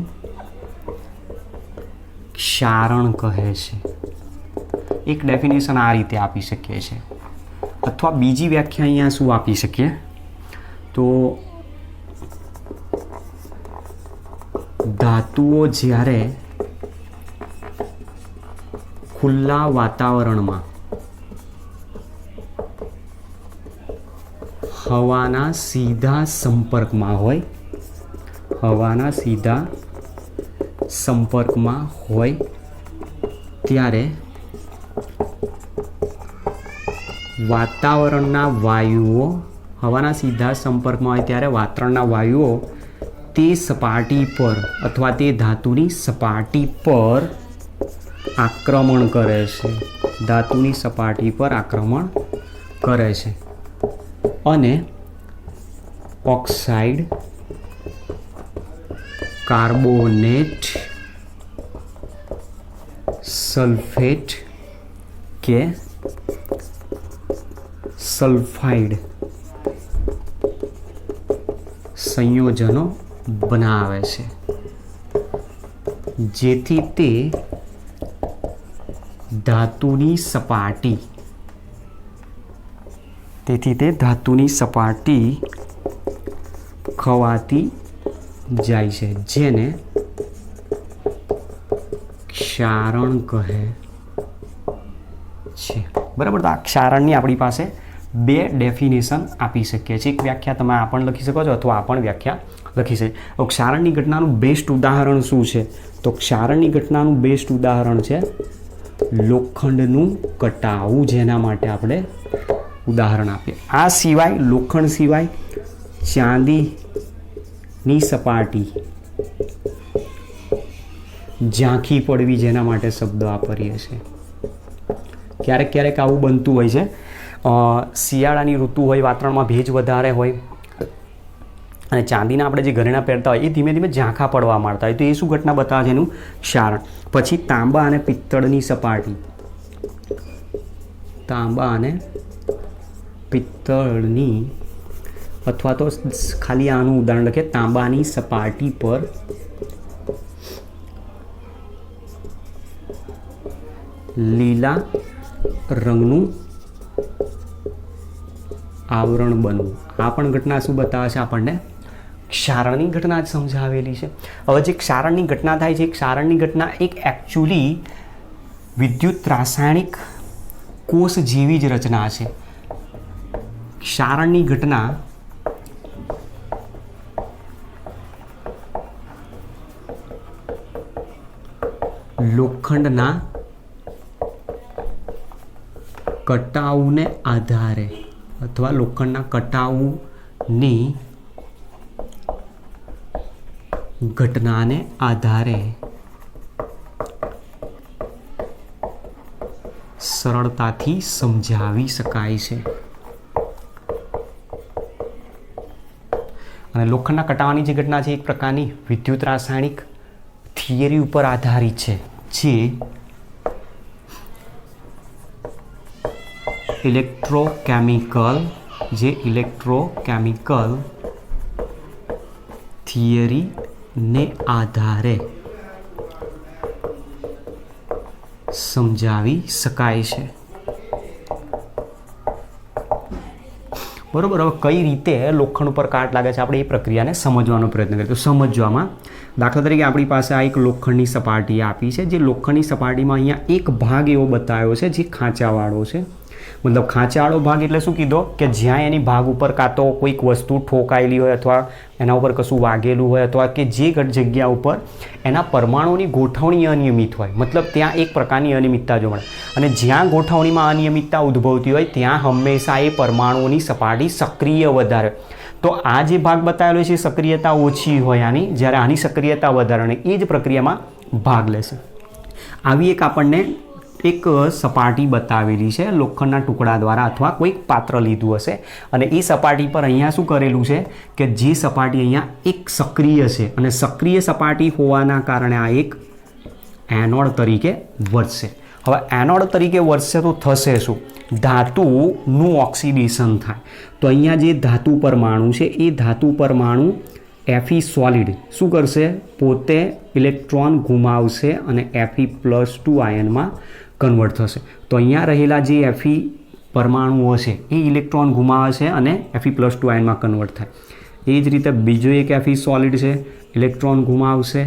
S2: ક્ષારણ કહે છે. એક ડેફિનેશન આ રીતે આપી શકીએ છીએ. અથવા બીજી વ્યાખ્યા અહીંયા શું આપી શકીએ? તો ધાતુઓ જ્યારે ખુલ્લા વાતાવરણમાં હવાના સીધા સંપર્કમાં હોય, હવાના સીધા સંપર્કમાં હોય ત્યારે વાતાવરણના વાયુઓ, હવાના સીધા સંપર્કમાં હોય ત્યારે વાતાવરણના વાયુઓ તે સપાટી પર અથવા તે ધાતુની સપાટી પર આક્રમણ કરે છે, ધાતુની સપાટી પર આક્રમણ કરે છે અને ઓક્સાઇડ, કાર્બોનેટ, સલ્ફેટ કે સલ્ફાઇડ સંયોજનો બનાવે છે, જેથી તે ધાતુની સપાટી, ખવાતી જાય છે, જેને ક્ષારણ કહે છે. બરાબર. તો આ ક્ષારણની આપણી પાસે બે ડેફિનેશન આપી શકીએ છીએ. એક વ્યાખ્યા તમે આ પણ લખી શકો છો અથવા આ પણ વ્યાખ્યા લખી શકે. હવે ક્ષારણની ઘટનાનું બેસ્ટ ઉદાહરણ શું છે? તો ક્ષારણની ઘટનાનું બેસ્ટ ઉદાહરણ છે લોખંડનું કટાવું, જેના માટે આપણે ઉદાહરણ આપીએ. આ સિવાય, લોખંડ સિવાય ચાંદીની સપાટી ઝાંખી પડવી, જેના માટે શબ્દ વાપરીએ છીએ. ક્યારેક ક્યારેક આવું બનતું હોય છે. શિયાળાની ઋતુ હોય, વાતાવરણમાં ભેજ વધારે હોય અને ચાંદીના આપણે જે ઘરેણાં પહેરતા હોય એ ધીમે ધીમે ઝાંખા પડવા માંડતા હોય, તો એ શું ઘટના બતાવે છે? એનું ક્ષારણ. પછી તાંબા અને પિત્તળની સપાટી, તાંબા અને પિત્તળની, અથવા તો ખાલી આનું ઉદાહરણ લખીએ, તાંબાની સપાટી પર લીલા રંગનું આવરણ બનવું. આ પણ ઘટના શું બતાવે છે આપણને? ક્ષારણની ઘટના જ સમજાવેલી છે. હવે જે ક્ષારણની ઘટના થાય છે, ક્ષારણની ઘટના એક એકચ્યુઅલી વિદ્યુત રાસાયણિક કોષ જેવી જ રચના છે. ક્ષારણની ઘટના લોખંડના કટાઉને આધારે અથવા લોખંડના કટાઉની ઘટનાને આધારે સરળતાથી સમજાવી શકાય છે. અને લોખંડના કટાવાની જે ઘટના છે, એક પ્રકારની વિદ્યુત રાસાયણિક થિયરી ઉપર આધારિત છે, જે ઇલેક્ટ્રોકેમિકલ થિયરીને આધારે સમજાવી શકાય છે. બરોબર. હવે કઈ રીતે લોખંડ ઉપર કાટ લાગે છે, આપણે એ પ્રક્રિયાને સમજવાનો પ્રયત્ન કરીએ. તો સમજવામાં, દાખલા તરીકે આપણી પાસે આ એક લોખંડની સપાટી આપી છે. જે લોખંડની સપાટીમાં અહીંયા એક ભાગ એવો બતાવ્યો છે જે ખાંચાવાળો છે. મતલબ ખાંચાવાળો ભાગ એટલે શું કીધો? કે જ્યાં એની ભાગ ઉપર કાં તો કોઈક વસ્તુ ઠોકાયેલી હોય અથવા એના ઉપર કશું વાગેલું હોય, અથવા કે જે જગ્યા ઉપર એના પરમાણુની ગોઠવણી અનિયમિત હોય, મતલબ ત્યાં એક પ્રકારની અનિયમિતતા જોવા મળે. અને જ્યાં ગોઠવણીમાં અનિયમિતતા ઉદ્ભવતી હોય ત્યાં હંમેશા એ પરમાણુઓની સપાટી સક્રિય વધારે. તો આ જે ભાગ બતાવેલો છે સક્રિયતા ઓછી હોય આની, જ્યારે આની સક્રિયતા વધારે, એ જ પ્રક્રિયામાં ભાગ લેશે. આવી એક આપણને એક સપાટી બતાવેલી છે લોખંડના ટુકડા દ્વારા, અથવા કોઈક પાત્ર લીધું હશે અને એ સપાટી પર અહીંયા શું કરેલું છે કે જે સપાટી અહીંયા એક સક્રિય છે અને સક્રિય સપાટી હોવાના કારણે આ એક એનોડ તરીકે વર્તશે. હવે એનોડ તરીકે વર્તશે તો થશે શું? ધાતુનું ઓક્સિડેશન થાય. તો અહીંયા જે ધાતુ પરમાણુ છે એ ધાતુ પરમાણુ Fe સોલિડ શું કરશે? પોતે ઇલેક્ટ્રોન ગુમાવશે અને Fe+2 આયનમાં કન્વર્ટ થશે. તો અહીંયા રહેલા જે Fe પરમાણુઓ છે એ ઇલેક્ટ્રોન ગુમાવે છે અને Fe+2 આયનમાં કન્વર્ટ થાય. એ જ રીતે બીજો એક Fe સોલિડ છે, ઇલેક્ટ્રોન ગુમાવશે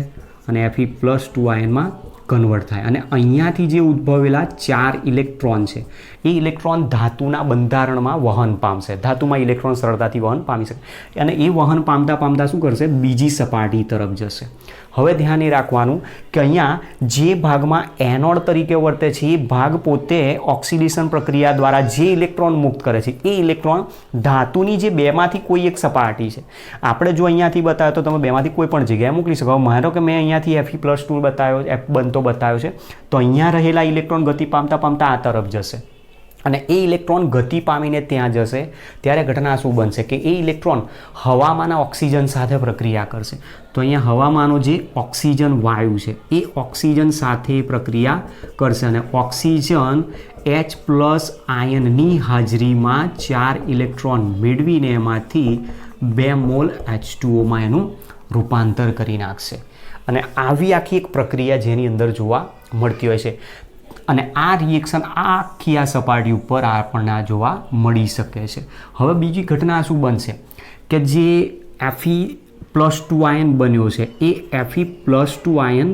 S2: અને Fe+2 આયનમાં કન્વર્ટ થાય. અને અહીંયાથી જે ઉદ્ભવેલા 4 ઇલેક્ટ્રોન છે એ ઇલેક્ટ્રોન ધાતુના બંધારણમાં વહન પામશે. ધાતુમાં ઇલેક્ટ્રોન સરળતાથી વહન પામી શકે અને એ વહન પામતા પામતા શું કરશે, બીજી સપાટી તરફ જશે. હવે ધ્યાન એ રાખવાનું કે અહીંયા જે ભાગમાં એનોડ તરીકે વર્તે છે એ ભાગ પોતે ઓક્સિડેશન પ્રક્રિયા દ્વારા જે ઇલેક્ટ્રોન મુક્ત કરે છે એ ઇલેક્ટ્રોન ધાતુની જે બેમાંથી કોઈ એક સપાટી છે, આપણે જો અહીંયાથી બતાવ્યો તો તમે બેમાંથી કોઈ પણ જગ્યાએ મોકલી શકો. માનો કે મેં અહીંયાથી Fe+2 બતાવ્યો, F બનતો બતાવ્યો છે, તો અહીંયા રહેલા ઇલેક્ટ્રોન ગતિ પામતા પામતા આ તરફ જશે અને એ ઇલેક્ટ્રોન ગતિ પામીને ત્યાં જશે ત્યારે ઘટના શું બનશે કે એ ઇલેક્ટ્રોન હવામાંના ઓક્સિજન સાથે પ્રક્રિયા કરશે. તો અહીંયા હવામાંનો જે ઓક્સિજન વાયુ છે એ ઓક્સિજન સાથે પ્રક્રિયા કરશે અને ઓક્સિજન H+ આયનની હાજરીમાં 4 ઇલેક્ટ્રોન મેળવીને એમાંથી 2 મોલ H2Oમાં એનું રૂપાંતર કરી નાખશે. અને આવી આખી એક પ્રક્રિયા જેની અંદર જોવા મળતી હોય છે અને આ રિએક્શન આખી આ સપાટી ઉપર આપણને જોવા મળી શકે છે. હવે બીજી ઘટના શું બનશે કે જે Fe+2 આયન બન્યો છે એ Fe+2 આયન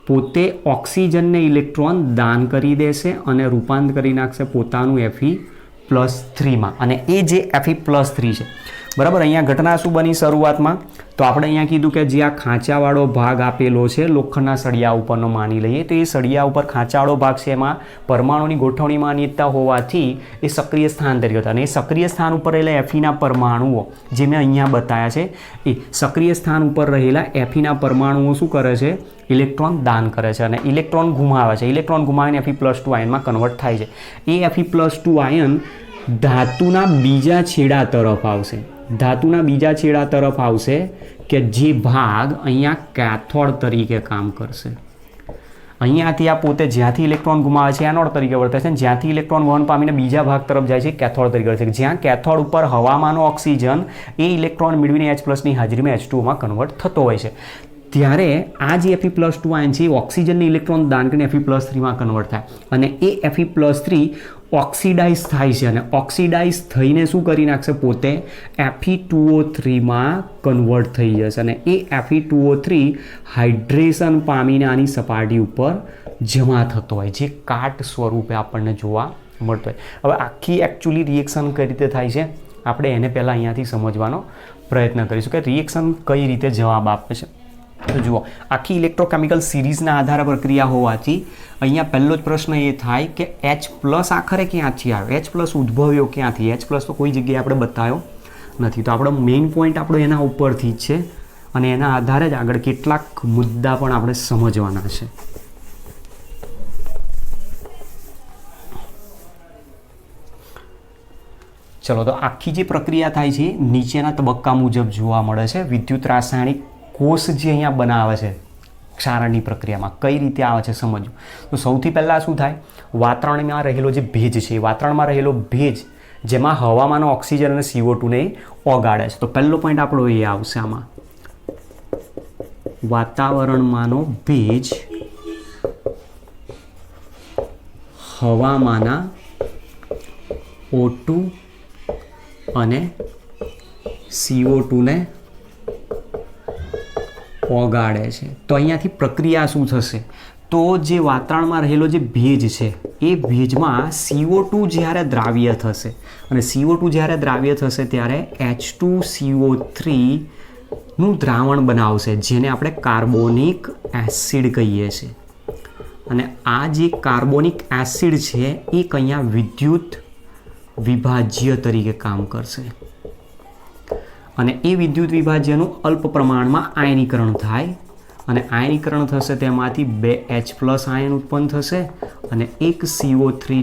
S2: પોતે ઓક્સિજનને ઇલેક્ટ્રોન દાન કરી દેશે અને રૂપાંતર કરી નાખશે પોતાનું Fe+3માં. અને એ જે Fe+3 છે, બરાબર, અહીંયા ઘટના શું બની શરૂઆતમાં, તો આપણે અહીંયા કીધું કે જે આ ખાંચાવાળો ભાગ આપેલો છે લોખંડના સળિયા ઉપરનો માની લઈએ, તો એ સળિયા ઉપર ખાંચાવાળો ભાગ છે એમાં પરમાણુની ગોઠવણીમાં અનિયમિતતા હોવાથી એ સક્રિય સ્થાન તરીકે હતા અને એ સક્રિય સ્થાન ઉપર રહેલા Feના પરમાણુઓ જે મેં અહીંયા બતાવ્યા છે એ સક્રિય સ્થાન ઉપર રહેલા Feના પરમાણુઓ શું કરે છે, ઇલેક્ટ્રોન દાન કરે છે અને ઇલેક્ટ્રોન ગુમાવે છે. ઇલેક્ટ્રોન ગુમાવીને Fe+2 આયનમાં કન્વર્ટ થાય છે. એ Fe+2 આયન ધાતુના બીજા છેડા તરફ આવશે. ધાતુના બીજા છેડા તરફ આવશે કે જે ભાગ અહીંયા કેથોડ તરીકે કામ કરશે. અહીંયાથી આ પોતે જ્યાંથી ઇલેક્ટ્રોન ગુમાવે છે એનોડ તરીકે વર્તે છે, જ્યાંથી ઇલેક્ટ્રોન વહન પામીને બીજા ભાગ તરફ જાય છે કેથોડ તરીકે વર્તે છે. જ્યાં કેથોડ ઉપર હવામાંનો ઓક્સિજન એ ઇલેક્ટ્રોન મેળવીને H+ની હાજરીમાં H2Oમાં કન્વર્ટ થતો હોય છે. ત્યારે આ જે Fe+2 આયન છે એ ઓક્સિજનની ઇલેક્ટ્રોન દાન કરીને Fe+3માં કન્વર્ટ થાય અને એ Fe+3 ઓક્સિડાઇઝ થાય છે અને ઓક્સિડાઇઝ થઈને શું કરી નાખશે, પોતે Fe2O3માં કન્વર્ટ થઈ જશે અને એ Fe2O3 હાઇડ્રેશન પામીને આની સપાટી ઉપર જમા થતો હોય જે કાટ સ્વરૂપે આપણને જોવા મળતો હોય. હવે આખી એકચ્યુઅલી રિએક્શન કઈ રીતે થાય છે આપણે એને પહેલાં અહીંયાથી સમજવાનો પ્રયત્ન કરીશું કે રિએક્શન કઈ રીતે જવાબ આપે છે. તો જુઓ, આખી ઇલેક્ટ્રોકેમિકલ સિરીઝના આધારે પ્રક્રિયા હોવાથી અહીંયા પહેલો જ પ્રશ્ન એ થાય કે H+ આખરે ક્યાંથી આવ્યો, H+ ઉદ્ભવ્યો ક્યાંથી, H+ તો કોઈ જગ્યાએ આપણે બતાવ્યો નથી. તો આપણો મેઇન પોઈન્ટ આપણો એના ઉપરથી જ છે અને એના આધારે જ આગળ કેટલાક મુદ્દા પણ આપણે સમજવાના છે. ચલો, તો આખી જે પ્રક્રિયા થાય છે નીચેના તબક્કા મુજબ જોવા મળે છે. વિદ્યુત રાસાયણિક કોષ જે અહીંયા બનાવે છે ક્ષારણની પ્રક્રિયામાં કઈ રીતે આવે છે સમજવું. તો સૌથી પહેલાં શું થાય, વાતાવરણમાં રહેલો જે ભેજ છે, વાતાવરણમાં રહેલો ભેજ જેમાં હવામાંનો ઓક્સિજન અને CO2ને ઓગાળે છે. તો પહેલો પોઈન્ટ આપણો એ આવશે આમાં, વાતાવરણમાંનો ભેજ હવામાંના O2 અને CO2ને ઓગાળે છે. તો અહીંયાથી પ્રક્રિયા શું થશે, તો જે વાતાવરણમાં રહેલો જે ભેજ છે એ ભેજમાં CO2 જ્યારે દ્રાવ્ય થશે અને CO2 જ્યારે દ્રાવ્ય થશે ત્યારે H2CO3 નું દ્રાવણ બનાવશે જેને આપણે કાર્બોનિક એસિડ કહીએ છીએ. અને આ જે કાર્બોનિક એસિડ છે એ અહીંયા વિદ્યુત વિભાજ્ય તરીકે કામ કરશે અને એ વિદ્યુત વિભાજ્યનું અલ્પ પ્રમાણમાં આયનીકરણ થાય અને આયનીકરણ થશે તેમાંથી 2 H+ આયન ઉત્પન્ન થશે અને એક CO3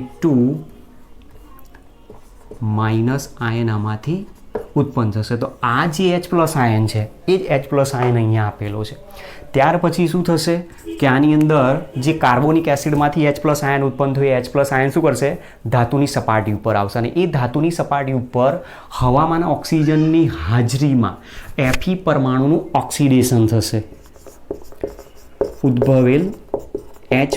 S2: આયન આમાંથી ઉત્પન્ન થશે. તો આ જે H+ આયન છે એ જ H+ આયન અહીંયા આપેલો છે. ત્યાર પછી શું થશે કે આની અંદર જે કાર્બોનિક એસિડમાંથી H+ આયન ઉત્પન્ન થયું, H+ આયન શું કરશે, ધાતુની સપાટી ઉપર આવશે અને એ ધાતુની સપાટી ઉપર હવામાંના ઓક્સિજનની હાજરીમાં Fe પરમાણુનું ઓક્સિડેશન થશે. ઉદ્ભવેલ H+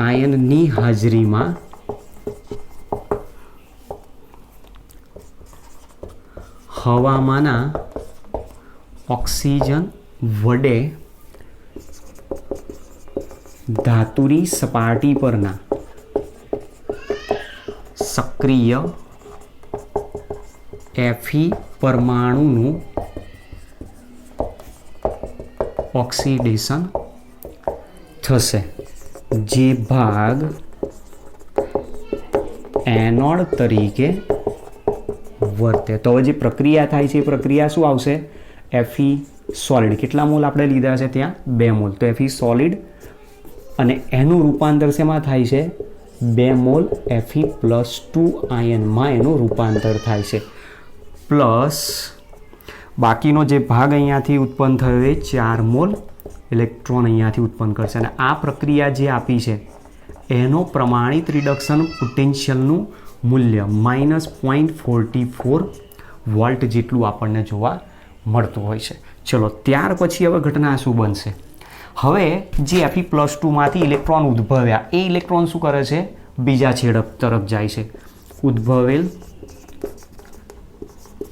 S2: આયનની હાજરીમાં હવામાંના ઓક્સિજન વડે ધાતુની સપાટી પરના સક્રિય Fe પરમાણુનું ઓક્સિડેશન થશે, જે ભાગ એનોડ તરીકે વર્તે. તો હવે જે પ્રક્રિયા થાય છે એ પ્રક્રિયા શું આવશે? Fe solid. કેટલા મોલ આપણે લીધા છે ત્યાં? 2 મોલ. તો Fe સોલિડ અને એનું રૂપાંતર શેમાં થાય છે? 2 મોલ Fe+2 આયનમાં એનું રૂપાંતર થાય છે. પ્લસ બાકીનો જે ભાગ અહીંયાથી ઉત્પન્ન થયો એ 4 મોલ ઇલેક્ટ્રોન અહીંયાથી ઉત્પન્ન કરશે. અને આ પ્રક્રિયા જે આપી છે એનો પ્રમાણિત રિડક્શન પોટેન્શિયલનું મૂલ્ય -0.44 વોલ્ટ જેટલું આપણને જોવા મળતું હોય છે. ચલો, ત્યાર પછી હવે ઘટના શું બનશે? હવે જે Fe+2માંથી ઇલેક્ટ્રોન ઉદ્ભવ્યા એ ઇલેક્ટ્રોન શું કરે છે? બીજા છેડ તરફ જાય છે. ઉદ્ભવેલ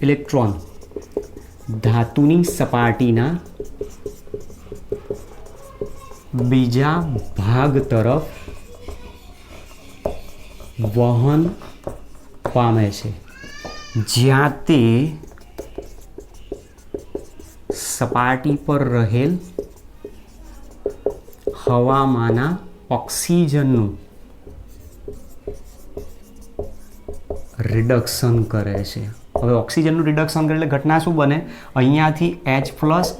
S2: ઇલેક્ટ્રોન ધાતુની સપાટીના બીજા ભાગ તરફ વહન પામે છે, જ્યાં તે સપાટી પર રહેલ હવામાંના ઓક્સિજનનું રિડક્શન કરે છે. હવે ઓક્સિજનનું રિડક્શન કરે એટલે ઘટના શું બને? અહીંયાથી H+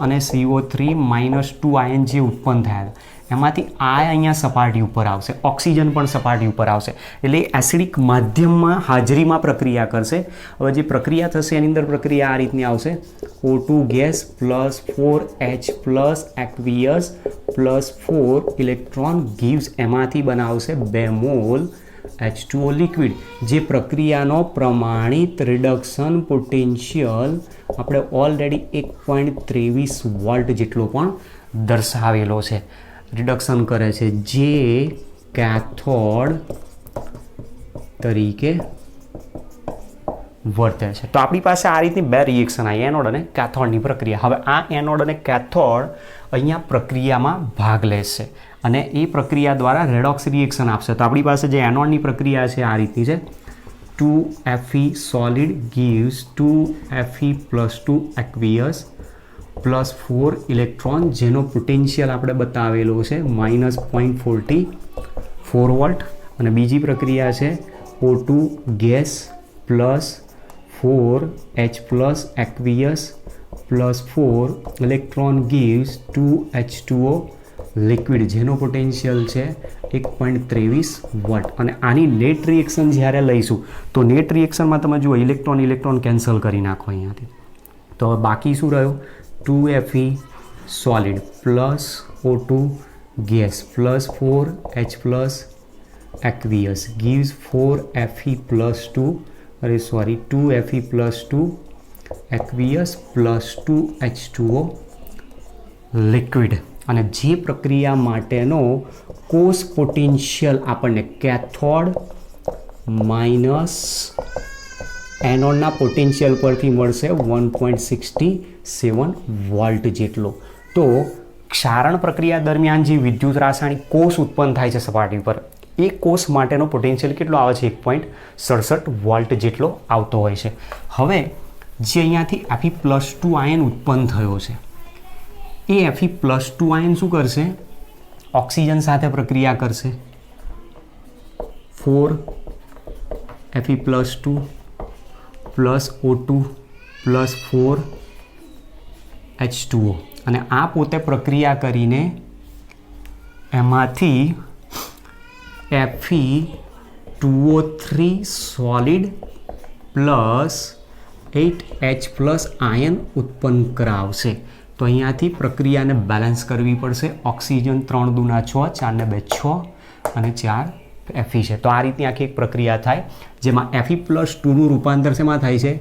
S2: અને CO3 -2 આયન જે ઉત્પન્ન થયા હતા એમાંથી આ અહીંયા સપાટી ઉપર આવશે, ઓક્સિજન પણ સપાટી ઉપર આવશે. એટલે એસિડિક માધ્યમમાં હાજરીમાં પ્રક્રિયા કરશે. હવે જે પ્રક્રિયા થશે એની અંદર પ્રક્રિયા આ રીતની આવશે: O2 gas +4H+ aqueous +4 electron gives, એમાંથી બનાવશે 2 મોલ H2O લિક્વિડ. જે પ્રક્રિયાનો પ્રમાણિત રિડક્શન પોટેન્શિયલ આપણે ઓલરેડી 1.23 વોલ્ટ જેટલો પણ દર્શાવેલો છે. રિડક્શન કરે છે જે કેથોડ તરીકે વર્તે છે. તો આપણી પાસે આ રીતની 2 રિએક્શન આવી, એનોડ અને કેથોડની પ્રક્રિયા. હવે આ એનોડ અને કેથોડ અહીંયા પ્રક્રિયામાં ભાગ લેશે અને એ પ્રક્રિયા દ્વારા રેડોક્સ રિએક્શન આપશે. તો આપણી પાસે જે એનોડની પ્રક્રિયા છે આ રીતની છે: 2Fe solid gives 2Fe+2 aqueous +4 electron, જેનો પોટેન્શિયલ આપણે બતાવેલો છે -0.44 વોલ્ટ. અને બીજી પ્રક્રિયા છે O2 gas +4H+ aqueous +4 electron gives 2H2O liquid, જેનો પોટેન્શિયલ છે 1.23 વોલ્ટ. અને આની નેટ રિએક્શન જ્યારે લઈશું તો નેટ રિએક્શનમાં તમે જુઓ ઇલેક્ટ્રોન કેન્સલ કરી નાખો અહીંયાથી. તો બાકી શું રહ્યું? 2Fe solid +O2 gas +4H+ aqueous gives 2Fe+2 aqueous +2H2O liquid. અને જે પ્રક્રિયા માટેનો કોષ પોટેન્શિયલ આપણને કેથોડ માઇનસ એનોડના પોટેન્શિયલ પરથી મળશે 1.67 વોલ્ટ જેટલો. તો ક્ષારણ પ્રક્રિયા દરમિયાન જે વિદ્યુત રાસાયણિક કોષ ઉત્પન્ન થાય છે સપાટી પર, એ કોષ માટેનો પોટેન્શિયલ કેટલો આવે છે? 1.67 વોલ્ટ જેટલો આવતો હોય છે. હવે જે અહીંયાથી Fe+2 આયન ઉત્પન્ન થયો છે એ Fe+2 આયન શું કરશે? ઓક્સિજન સાથે પ્રક્રિયા કરશે. 4Fe+2 +O2 +4H2O. અને આ પોતે પ્રક્રિયા કરીને એમાંથી Fe2O3 સોલિડ +8H+ આયન ઉત્પન્ન કરાવશે. તો અહીંયાથી પ્રક્રિયાને બેલેન્સ કરવી પડશે. ઓક્સિજન 3 × 6, 4 ને 2 6 અને 4 Fe છે. તો આ રીતની આખી એક પ્રક્રિયા થાય જેમાં Fe+2નું રૂપાંતર શેમાં થાય છે?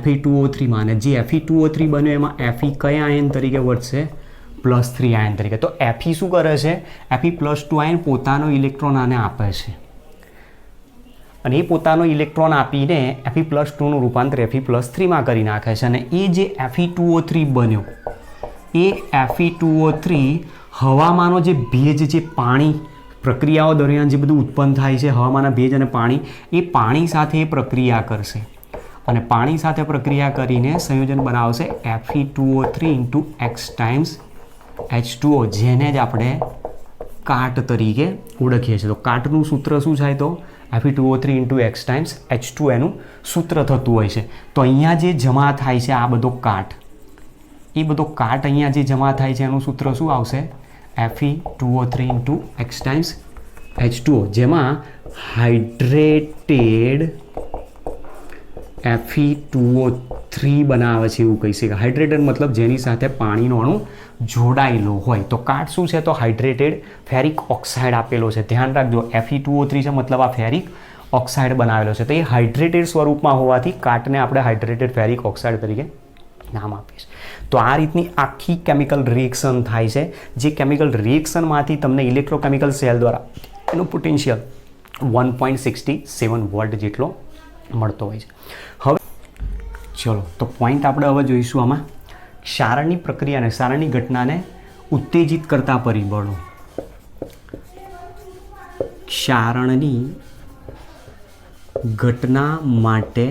S2: Fe2O3માં. અને જે Fe2O3 બન્યો એમાં Fe કયા આયન તરીકે વધશે? +3 આયન તરીકે. તો Fe શું કરે છે? Fe+2 આયન પોતાનો ઇલેક્ટ્રોન આને આપે છે અને એ પોતાનો ઇલેક્ટ્રોન આપીને Fe+2નું રૂપાંતર Fe+3માં કરી નાખે છે. અને એ જે Fe2O3 બન્યો એ Fe2O3 હવામાંનો જે ભેજ, જે પાણી પ્રક્રિયાઓ દરમિયાન જે બધું ઉત્પન્ન થાય છે હવામાનના ભેજ અને પાણી, એ પાણી સાથે એ પ્રક્રિયા કરશે અને પાણી સાથે પ્રક્રિયા કરીને સંયોજન બનાવશે Fe2O3 into X times H2O, જેને જ આપણે કાટ તરીકે ઓળખીએ છીએ. તો કાટનું સૂત્ર શું થાય? તો Fe2O3 into X times H2 એનું સૂત્ર થતું હોય છે. તો અહીંયા જે જમા થાય છે આ બધો કાટ, એ બધો કાટ અહીંયા જે જમા થાય છે એનું સૂત્ર શું આવશે? Fe2O3 into X times H2O, જેમાં હાઇડ્રેટેડ Fe2O3 બનાવે છે એવું કહી શકાય. હાઇડ્રેટેડ મતલબ જેની સાથે પાણીનો અણુ જોડાયેલો હોય. તો કાટ શું છે? તો હાઇડ્રેટેડ ફેરિક ઓક્સાઇડ આપેલો છે. ધ્યાન રાખજો, Fe2O3 છે મતલબ આ ફેરિક ઓક્સાઇડ બનાવેલો છે. તો એ હાઇડ્રેટેડ સ્વરૂપમાં હોવાથી કાટને આપણે હાઇડ્રેટેડ ફેરિક ઓક્સાઇડ તરીકે નામ આપીએ છીએ. તો આ રીતની આખી કેમિકલ રિએક્શન થાય છે, જે કેમિકલ રિએક્શનમાંથી તમને ઇલેક્ટ્રોકેમિકલ સેલ દ્વારા એનું પોટેન્શિયલ 1.67 વોલ્ટ જેટલો મળતો હોય છે. હવે ચલો તો પોઈન્ટ આપણે હવે જોઈશું આમાં ક્ષારણની પ્રક્રિયાને, ક્ષારણની ઘટનાને ઉત્તેજિત કરતા પરિબળો. ક્ષારણની ઘટના માટે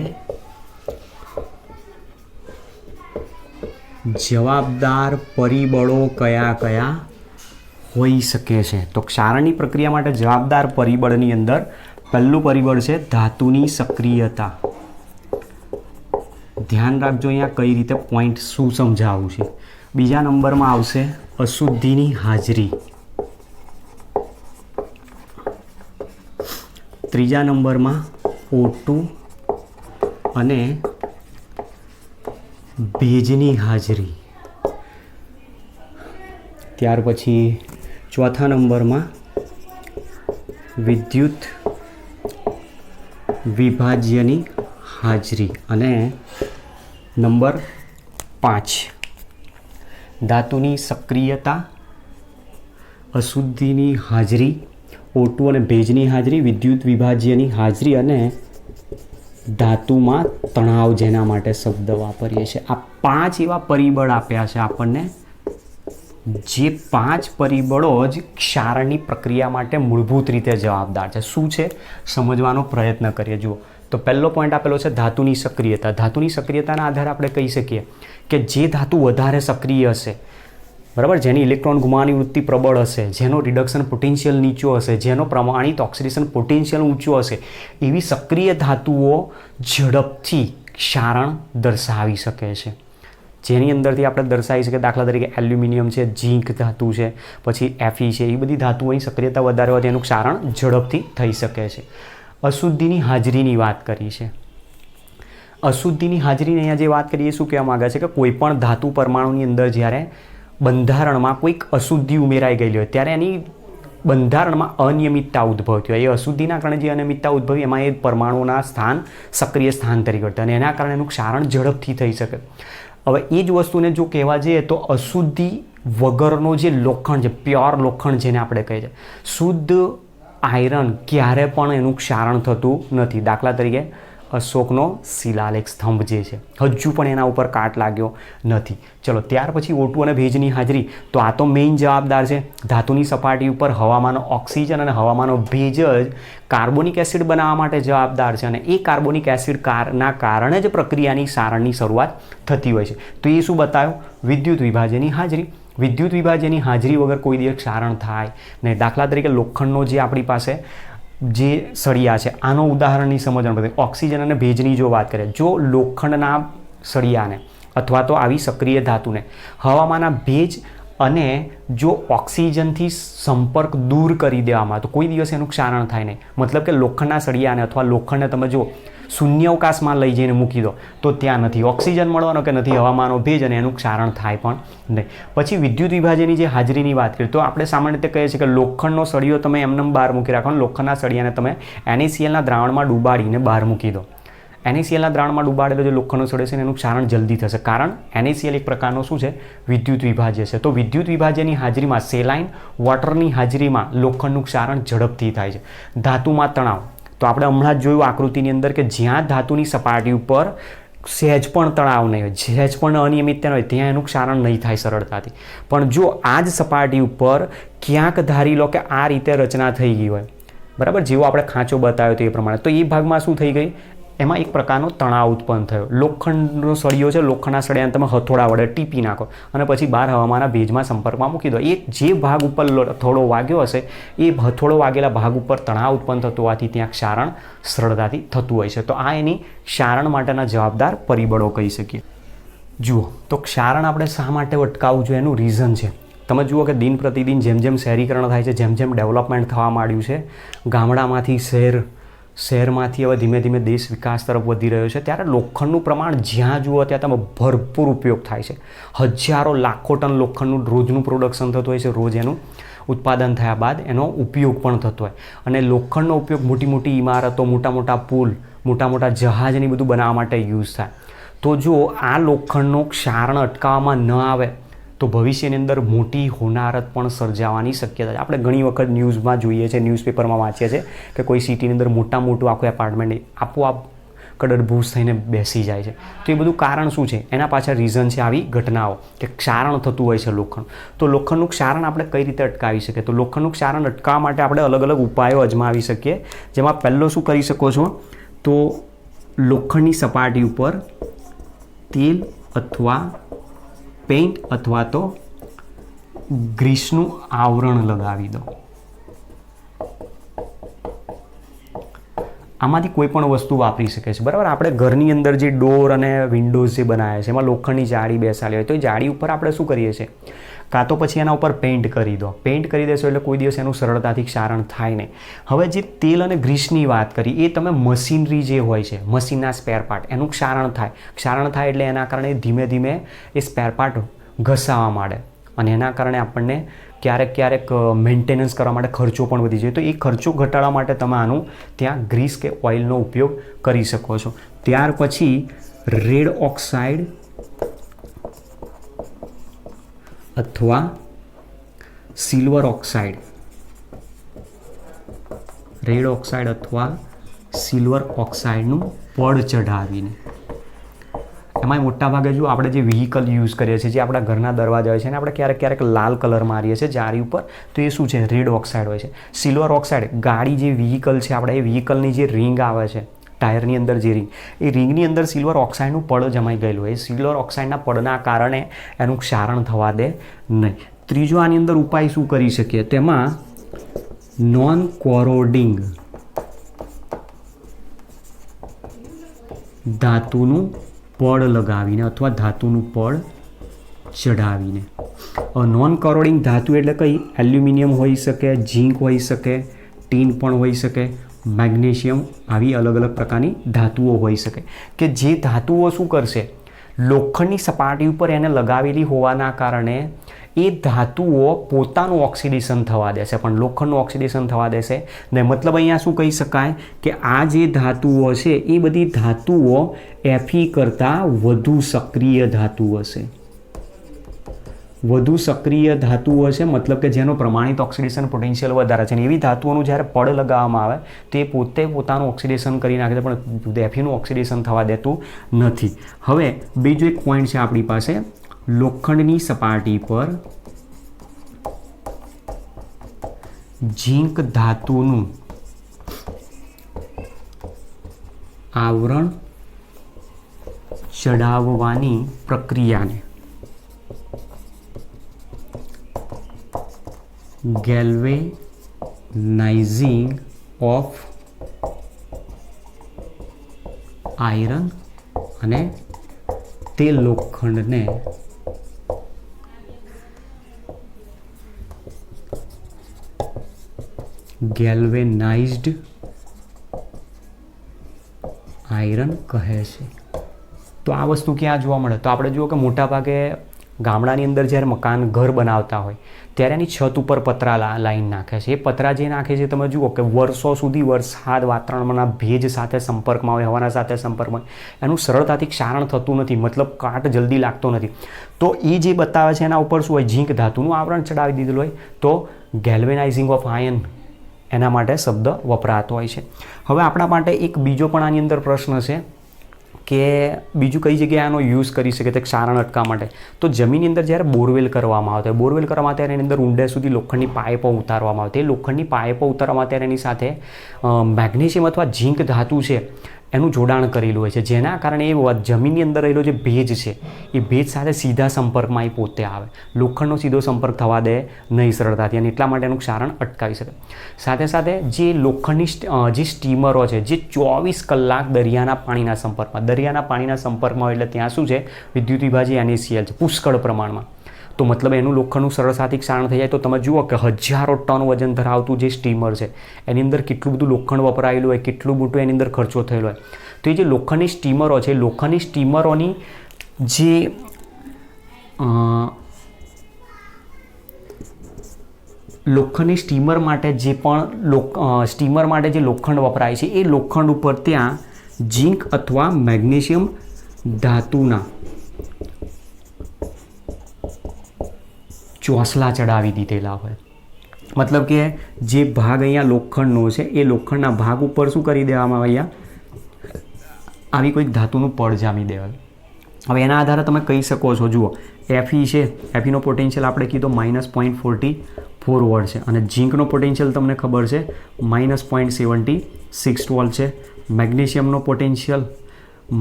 S2: જવાબદાર પરિબળો કયા કયા હોઈ શકે છે? તો ક્ષારણની પ્રક્રિયા માટે જવાબદાર પરિબળની અંદર પહેલું પરિબળ છે ધાતુની સક્રિયતા. ધ્યાન રાખજો અહીંયા કઈ રીતે પોઈન્ટ શું સમજાવું છે. બીજા નંબરમાં આવશે અશુદ્ધિની હાજરી. ત્રીજા નંબરમાં O2 અને ભેજની હાજરી. ત્યાર પછી ચોથા નંબરમાં વિદ્યુત વિભાજ્યની હાજરી અને નંબર 5 ધાતુની સક્રિયતા, અશુદ્ધિની હાજરી, O2 અને ભેજની હાજરી, વિદ્યુત વિભાજ્યની હાજરી અને ધાતુમાં તણાવ, જેના માટે શબ્દ વાપરીએ છીએ. આ 5 એવા પરિબળ આપ્યા છે આપણને, જે 5 પરિબળો જ ક્ષારણની પ્રક્રિયા માટે મૂળભૂત રીતે જવાબદાર છે. શું છે સમજવાનો પ્રયત્ન કરીએ. જુઓ તો પહેલો પોઈન્ટ આપેલો છે ધાતુની સક્રિયતા. ધાતુની સક્રિયતાના આધારે આપણે કહી શકીએ કે જે ધાતુ વધારે સક્રિય હશે, બરાબર, જેની ઇલેક્ટ્રોન ગુમાવવાની વૃત્તિ પ્રબળ હશે, જેનો રિડક્શન પોટેન્શિયલ નીચો હશે, જેનો પ્રમાણિત ઓક્સિડેશન પોટેન્શિયલ ઊંચું હશે, એવી સક્રિય ધાતુઓ ઝડપથી ક્ષારણ દર્શાવી શકે છે. જેની અંદરથી આપણે દર્શાવી શકીએ, દાખલા તરીકે એલ્યુમિનિયમ છે, ઝીંક ધાતુ છે, પછી Fe છે, એ બધી ધાતુઓની સક્રિયતા વધારે હોય તેનું ક્ષારણ ઝડપથી થઈ શકે છે. અશુદ્ધિની હાજરીની વાત કરી છે. અશુદ્ધિની હાજરીની અહીંયા જે વાત કરીએ શું કહેવા માંગે છે કે કોઈ પણ ધાતુ પરમાણુની અંદર જ્યારે બંધારણમાં કોઈક અશુદ્ધિ ઉમેરાઈ ગયેલી હોય ત્યારે એની બંધારણમાં અનિયમિતતા ઉદ્ભવતી હોય. એ અશુદ્ધિના કારણે જે અનિયમિતતા ઉદ્ભવી એમાં એ પરમાણુના સ્થાન સક્રિય સ્થાન તરીકે હોય અને એના કારણે એનું ક્ષારણ ઝડપથી થઈ શકે. હવે એ જ વસ્તુને જો કહેવા જઈએ તો અશુદ્ધિ વગરનો જે લોખંડ છે, પ્યોર લોખંડ જેને આપણે કહીએ છીએ, શુદ્ધ આયરન ક્યારે પણ એનું ક્ષારણ થતું નથી. દાખલા તરીકે અશોકનો શિલાલેખ સ્તંભ જે છે, હજુ પણ એના ઉપર કાટ લાગ્યો નથી. ચલો ત્યાર પછી O2 અને ભેજની હાજરી. તો આ તો મેઇન જવાબદાર છે. ધાતુની સપાટી ઉપર હવામાંનો ઓક્સિજન અને હવામાંનો ભેજ જ કાર્બોનિક એસિડ બનાવવા માટે જવાબદાર છે અને એ કાર્બોનિક એસિડ ના કારણે જ પ્રક્રિયાની ક્ષારણની શરૂઆત થતી હોય છે. તો એ શું બતાવ્યું? વિદ્યુત વિભાજ્યની હાજરી. વિદ્યુત વિભાજ્યની હાજરી વગર કોઈ દિવસ ક્ષારણ થાય નહીં. દાખલા તરીકે લોખંડનો જે આપણી પાસે જે સળિયા છે, આનો ઉદાહરણની સમજણ પડે. ઓક્સિજન અને ભેજની જો વાત કરીએ, જો લોખંડના સળિયાને અથવા તો આવી સક્રિય ધાતુને હવામાંના ભેજ અને જો ઓક્સિજનથી સંપર્ક દૂર કરી દેવામાં તો કોઈ દિવસ એનું ક્ષારણ થાય નહીં. મતલબ કે લોખંડના સળિયાને અથવા લોખંડને તમે જો શૂન્યાવકાશમાં લઈ જઈને મૂકી દો તો ત્યાં નથી ઓક્સિજન મળવાનો કે નથી હવામાંનો ભેજ અને એનું ક્ષારણ થાય પણ નહીં. પછી વિદ્યુત વિભાજનની જે હાજરીની વાત કરીએ તો આપણે સામાન્ય રીતે કહીએ છીએ કે લોખંડનો સળિયો તમે એમને બહાર મૂકી રાખો, લોખંડના સળિયાને તમે NaClના દ્રાવણમાં ડૂબાડીને બહાર મૂકી દો. NaClના દ્રાવણમાં ડૂબાડેલો જે લોખંડનો સળિયો છે એનું ક્ષારણ જલ્દી થશે, કારણ NaCl એક પ્રકારનો શું છે? વિદ્યુત વિભાજ્ય છે. તો વિદ્યુત વિભાજ્યની હાજરીમાં, સેલાઇન વોટરની હાજરીમાં લોખંડનું ક્ષારણ ઝડપથી થાય છે. ધાતુમાં તણાવ. તો આપણે હમણાં જ જોયું આકૃતિની અંદર કે જ્યાં ધાતુની સપાટી ઉપર સહેજ પણ તણાવ નહીં હોય, સહેજ પણ અનિયમિતતા હોય, ત્યાં એનું ક્ષારણ નહીં થાય સરળતાથી. પણ જો આ જ સપાટી ઉપર ક્યાંક ધારી લો કે આ રીતે રચના થઈ ગઈ હોય, બરાબર, જેવો આપણે ખાંચો બતાવ્યો તો એ પ્રમાણે, તો એ ભાગમાં શું થઈ ગઈ, એમાં એક પ્રકારનો તણાવ ઉત્પન્ન થયો. લોખંડનો સળિયો છે, લોખંડના સળિયાને તમે હથોડા વડે ટીપી નાખો અને પછી બહાર હવામાના ભેજમાં સંપર્કમાં મૂકી દો. એ જે ભાગ ઉપર હથોડો વાગ્યો હશે એ હથોડો વાગેલા ભાગ ઉપર તણાવ ઉત્પન્ન થતું હોવાથી ત્યાં ક્ષારણ સરળતાથી થતું હોય છે. તો આ એની ક્ષારણ માટેના જવાબદાર પરિબળો કહી શકીએ. જુઓ તો ક્ષારણ આપણે શા માટે અટકાવવું જોઈએ એનું રીઝન છે. તમે જુઓ કે દિન પ્રતિદિન જેમ જેમ શહેરીકરણ થાય છે, જેમ જેમ ડેવલપમેન્ટ થવા માંડ્યું છે, ગામડામાંથી શહેરમાંથી હવે ધીમે ધીમે દેશ વિકાસ તરફ વધી રહ્યો છે, ત્યારે લોખંડનું પ્રમાણ જ્યાં જુઓ ત્યાં તમે ભરપૂર ઉપયોગ થાય છે. હજારો લાખો ટન લોખંડનું રોજનું પ્રોડક્શન થતું હોય છે, રોજ એનું ઉત્પાદન થયા બાદ એનો ઉપયોગ પણ થતો હોય. અને લોખંડનો ઉપયોગ મોટી મોટી ઇમારતો, મોટા મોટા પુલ, મોટા મોટા જહાજની બધું બનાવવા માટે યુઝ થાય. તો જો આ લોખંડનું ક્ષારણ અટકાવવામાં ન આવે તો ભવિષ્યની અંદર મોટી હોનારત પણ સર્જાવાની શક્યતા છે. આપણે ઘણી વખત ન્યૂઝમાં જોઈએ છે, ન્યૂઝપેપરમાં વાંચીએ છીએ કે કોઈ સિટીની અંદર મોટું આખું એપાર્ટમેન્ટ આપોઆપ કડરભૂસ થઈને બેસી જાય છે. તો એ બધું કારણ શું છે? એના પાછળ રીઝન છે આવી ઘટનાઓ કે ક્ષારણ થતું હોય છે લોખંડ. તો લોખંડનું ક્ષારણ આપણે કઈ રીતે અટકાવી શકીએ? તો લોખંડનું ક્ષારણ અટકાવવા માટે આપણે અલગ અલગ ઉપાયો અજમાવી શકીએ. જેમાં પહેલો શું કરી શકો છો? તો લોખંડની સપાટી ઉપર તેલ અથવા પેઇન્ટ અથવા તો ગ્રીસનું આવરણ લગાવી દો. આમાંથી કોઈ પણ વસ્તુ વાપરી શકે છે, બરાબર. આપણે ઘરની અંદર જે ડોર અને વિન્ડોઝ જે બનાવ્યા છે એમાં લોખંડની જાળી બેસાડી હોય તો એ જાળી ઉપર આપણે શું કરીએ છીએ? કાં તો પછી એના ઉપર પેઇન્ટ કરી દો. પેઇન્ટ કરી દેશો એટલે કોઈ દિવસ એનું સરળતાથી ક્ષારણ થાય નહીં. હવે જે તેલ અને ગ્રીસની વાત કરી એ તમે મશીનરી જે હોય છે, મશીનના સ્પેર પાર્ટ, એનું ક્ષારણ થાય. ક્ષારણ થાય એટલે એના કારણે ધીમે ધીમે એ સ્પેર પાર્ટ ઘસાવા માંડે અને એના કારણે આપણને ક્યારેક મેન્ટેનન્સ કરવા માટે ખર્ચો પણ વધી જાય. તો એ ખર્ચો ઘટાડવા માટે તમે આનું ત્યાં ગ્રીસ કે ઓઇલનો ઉપયોગ કરી શકો છો. ત્યાર પછી રેડ ઓક્સાઇડ અથવા સિલ્વર ઓક્સાઇડ, રેડ ઓક્સાઇડ અથવા સિલ્વર ઓક્સાઇડનું પડ ચઢાવીને, એમાં મોટાભાગે જો આપણે જે વ્હીકલ યુઝ કરીએ છીએ, જે આપણા ઘરના દરવાજા હોય છે ને આપણે ક્યારેક લાલ કલર મારીએ છીએ જારી ઉપર, તો એ શું છે? રેડ ઓક્સાઇડ હોય છે. સિલ્વર ઓક્સાઇડ ગાડી જે વ્હીકલ છે આપણે, એ વ્હીકલની જે રિંગ આવે છે, ટાયરની અંદર જે રિંગ, એ રિંગની અંદર સિલ્વર ઓક્સાઇડનું પડ જમાઈ ગયેલું હોય. સિલ્વર ઓક્સાઇડના પડના કારણે એનું ક્ષારણ થવા દે નહીં. ત્રીજો આની અંદર ઉપાય શું કરી શકીએ? તેમાં નોન કોરોડિંગ ધાતુનું પડ લગાવીને અથવા ધાતુનું પડ ચઢાવીને. નોન કોરોડિંગ ધાતુ એટલે કઈ? એલ્યુમિનિયમ હોઈ શકે, ઝીંક હોઈ શકે, ટીન પણ હોઈ શકે, મેગ્નેશિયમ, આવી અલગ અલગ પ્રકારની ધાતુઓ હોઈ શકે કે જે ધાતુઓ શું કરશે? લોખંડની સપાટી ઉપર એને લગાવેલી હોવાના કારણે એ ધાતુઓ પોતાનું ઓક્સિડેશન થવા દેશે, પણ લોખંડનું ઓક્સિડેશન થવા દેશે ને. મતલબ અહીંયા શું કહી શકાય કે આ જે ધાતુઓ છે એ બધી ધાતુઓ Fe કરતાં વધુ સક્રિય ધાતુ હશે. વધુ સક્રિય ધાતુઓ છે મતલબ કે જેનો પ્રમાણિત ઓક્સિડેશન પોટેન્શિયલ વધારે છે. એવી ધાતુઓનું જ્યારે પડ લગાવવામાં આવે તે પોતે પોતાનું ઓક્સિડેશન કરી નાખે છે, પણ Feનું ઓક્સિડેશન થવા દેતું નથી. હવે બીજો એક પોઈન્ટ છે આપણી પાસે, લોખંડની સપાટી પર ઝીંક ધાતુનું આવરણ ચડાવવાની પ્રક્રિયાને ગેલ્વેનાઇઝિંગ ઓફ આયરન, અને તે લોખંડને ગેલ્વેનાઇઝ્ડ આયરન કહે છે. તો આ વસ્તુ ક્યાં જોવા મળે? તો આપણે જુઓ કે મોટાભાગે ગામડાની અંદર જ્યારે મકાન ઘર બનાવતા હોય ત્યારે એની છત ઉપર પતરા લાઈન નાખે છે. એ પતરા જે નાખે છે તમે જુઓ કે વર્ષો સુધી વરસાદ, વાતાવરણના ભેજ સાથે સંપર્કમાં હોય, હવાના સાથે સંપર્કમાં હોય, એનું સરળતાથી ક્ષારણ થતું નથી, મતલબ કાટ જલ્દી લાગતો નથી. તો એ જે બતાવે છે એના ઉપર શું હોય? ઝીંક ધાતુનું આવરણ ચડાવી દીધેલું હોય. તો ગેલ્વેનાઇઝિંગ ઓફ આયર્ન એના માટે શબ્દ વપરાતો હોય છે. હવે આપણા માટે એક બીજો પણ આની અંદર પ્રશ્ન છે કે બીજું કઈ જગ્યાએ આનો યુઝ કરી શકે તો ક્ષારણ અટકાવવા માટે? તો જમીનની અંદર જ્યારે બોરવેલ કરવામાં આવે, બોરવેલ કરવામાં ત્યારે એની અંદર ઊંડે સુધી લોખંડની પાઇપો ઉતારવામાં આવે. તે લોખંડની પાઇપો ઉતારવામાં ત્યારે એની સાથે મેગ્નેશિયમ અથવા ઝીંક ધાતુ છે એનું જોડાણ કરેલું હોય છે, જેના કારણે એ જમીનની અંદર રહેલો જે ભેજ છે એ ભેજ સાથે સીધા સંપર્કમાં એ પોતે આવે. લોખંડનો સીધો સંપર્ક થવા દે નહીં સરળતાથી, અને એટલા માટે એનું ક્ષારણ અટકાવી શકે. સાથે સાથે જે લોખંડની જે સ્ટીમરો છે જે 24 કલાક દરિયાના પાણીના સંપર્કમાં હોય, એટલે ત્યાં શું છે, વિદ્યુત વિભાજી NaCl છે પુષ્કળ પ્રમાણમાં. તો મતલબ એનું લોખંડનું સરળતાથી ક્ષારણ થઈ જાય. તો તમે જુઓ કે હજારો ટન વજન ધરાવતું જે સ્ટીમર છે એની અંદર કેટલું બધું લોખંડ વપરાયેલું હોય, કેટલું મોટું એની અંદર ખર્ચો થયેલો હોય. તો એ જે લોખંડની સ્ટીમરો છે, લોખંડની સ્ટીમરોની જે લોખંડની સ્ટીમર માટે જે લોખંડ વપરાય છે એ લોખંડ ઉપર ત્યાં ઝીંક અથવા મેગ્નેશિયમ ધાતુના ચોસલા ચડાવી દીધેલા હોય. મતલબ કે જે ભાગ અહીંયા લોખંડનો છે એ લોખંડના ભાગ ઉપર શું કરી દેવામાં આવે, અહીંયા આવી કોઈક ધાતુનું પડ જામી દેવાય. હવે એના આધારે તમે કહી શકો છો, જુઓ Fe છે, Feનો પોટેન્શિયલ આપણે કીધો -0.44 વોલ્ટ છે, અને ઝીંકનો પોટેન્શિયલ તમને ખબર છે -0.76 વોલ્ટ છે. મેગ્નેશિયમનો પોટેન્શિયલ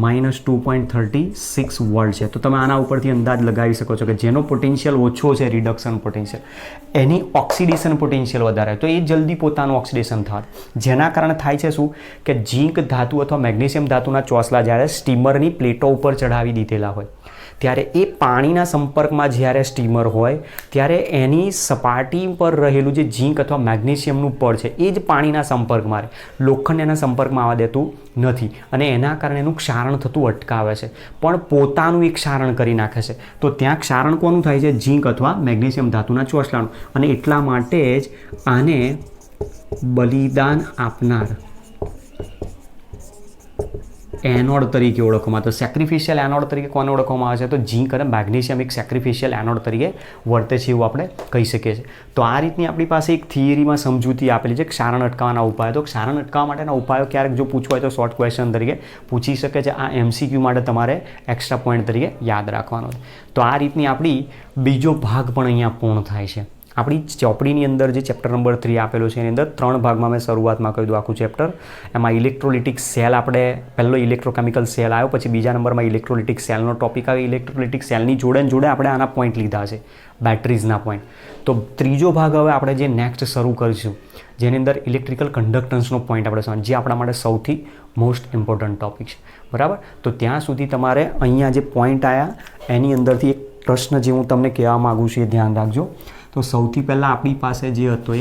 S2: -2.36 વોલ્ટ છે. તો તમે આના ઉપરથી અંદાજ લગાવી શકો છો કે જેનો પોટેન્શિયલ ઓછો છે, રિડક્શન પોટેન્શિયલ, એની ઓક્સિડેશન પોટેન્શિયલ વધારે, તો એ જલ્દી પોતાનું ઓક્સિડેશન થાય, જેના કારણે થાય છે શું કે ઝીંક ધાતુ અથવા મેગ્નેશિયમ ધાતુના ચોસલા જ્યારે સ્ટીમરની પ્લેટો ઉપર ચડાવી દીધેલા હોય ત્યારે એ પાણીના સંપર્કમાં જ્યારે સ્ટીમર હોય ત્યારે એની સપાટી પર રહેલું જે ઝીંક અથવા મેગ્નેશિયમનું પડ છે એ જ પાણીના સંપર્કમાં રહે, લોખંડ એના સંપર્કમાં આવવા દેતું નથી, અને એના કારણે એનું ક્ષારણ થતું અટકાવે છે, પણ પોતાનું એક ક્ષારણ કરી નાખે છે. તો ત્યાં ક્ષારણ કોનું થાય છે? ઝીંક અથવા મેગ્નેશિયમ ધાતુના ચોસલાનું. અને એટલા માટે જ આને બલિદાન આપનાર એનોડ તરીકે ઓળખવામાં. તો સેક્રિફિશિયલ એનોડ તરીકે કોને ઓળખવામાં આવે છે? તો ઝીંક અને મેગ્નેશિયમ એક સેક્રિફિશિયલ એનોડ તરીકે વર્તે છે એવું આપણે કહી શકીએ છીએ. તો આ રીતની આપણી પાસે એક થિયરીમાં સમજૂતી આપેલી છે ક્ષારણ અટકાવવાના ઉપાયો. તો ક્ષારણ અટકાવવા માટેના ઉપાયો ક્યારેક જો પૂછવા હોય તો શોર્ટ ક્વેશ્ચન તરીકે પૂછી શકે છે. આ MCQ માટે તમારે એક્સ્ટ્રા પોઈન્ટ તરીકે યાદ રાખવાનો છે. તો આ રીતની આપણી બીજો ભાગ પણ અહીંયા પૂર્ણ થાય છે. આપણી ચોપડીની અંદર જે ચેપ્ટર નંબર 3 આપેલો છે એની અંદર 3 ભાગમાં મેં શરૂઆતમાં કહ્યું આખું ચેપ્ટર. એમાં ઇલેક્ટ્રોલિટિક સેલ, આપણે પહેલો ઇલેક્ટ્રોકેમિકલ સેલ આવ્યો, પછી બીજા નંબરમાં ઇલેક્ટ્રોલિટિક સેલનો ટોપિક આવ્યો. ઇલેક્ટ્રોલિટિક સેલની જોડે આપણે આના પોઈન્ટ લીધા છે, બેટરીઝના પોઈન્ટ. તો ત્રીજો ભાગ હવે આપણે જે નેક્સ્ટ શરૂ કરીશું, જેની અંદર ઇલેક્ટ્રિકલ કન્ડક્ટન્સનો પોઈન્ટ આપણે સમજ, જે આપણા માટે સૌથી મોસ્ટ ઇમ્પોર્ટન્ટ ટોપિક છે, બરાબર. તો ત્યાં સુધી તમારે અહીંયા જે પોઈન્ટ આવ્યા એની અંદરથી એક પ્રશ્ન જે હું તમને કહેવા માગું છું એ ધ્યાન રાખજો. તો સૌથી પહેલાં આપણી પાસે જે હતો એ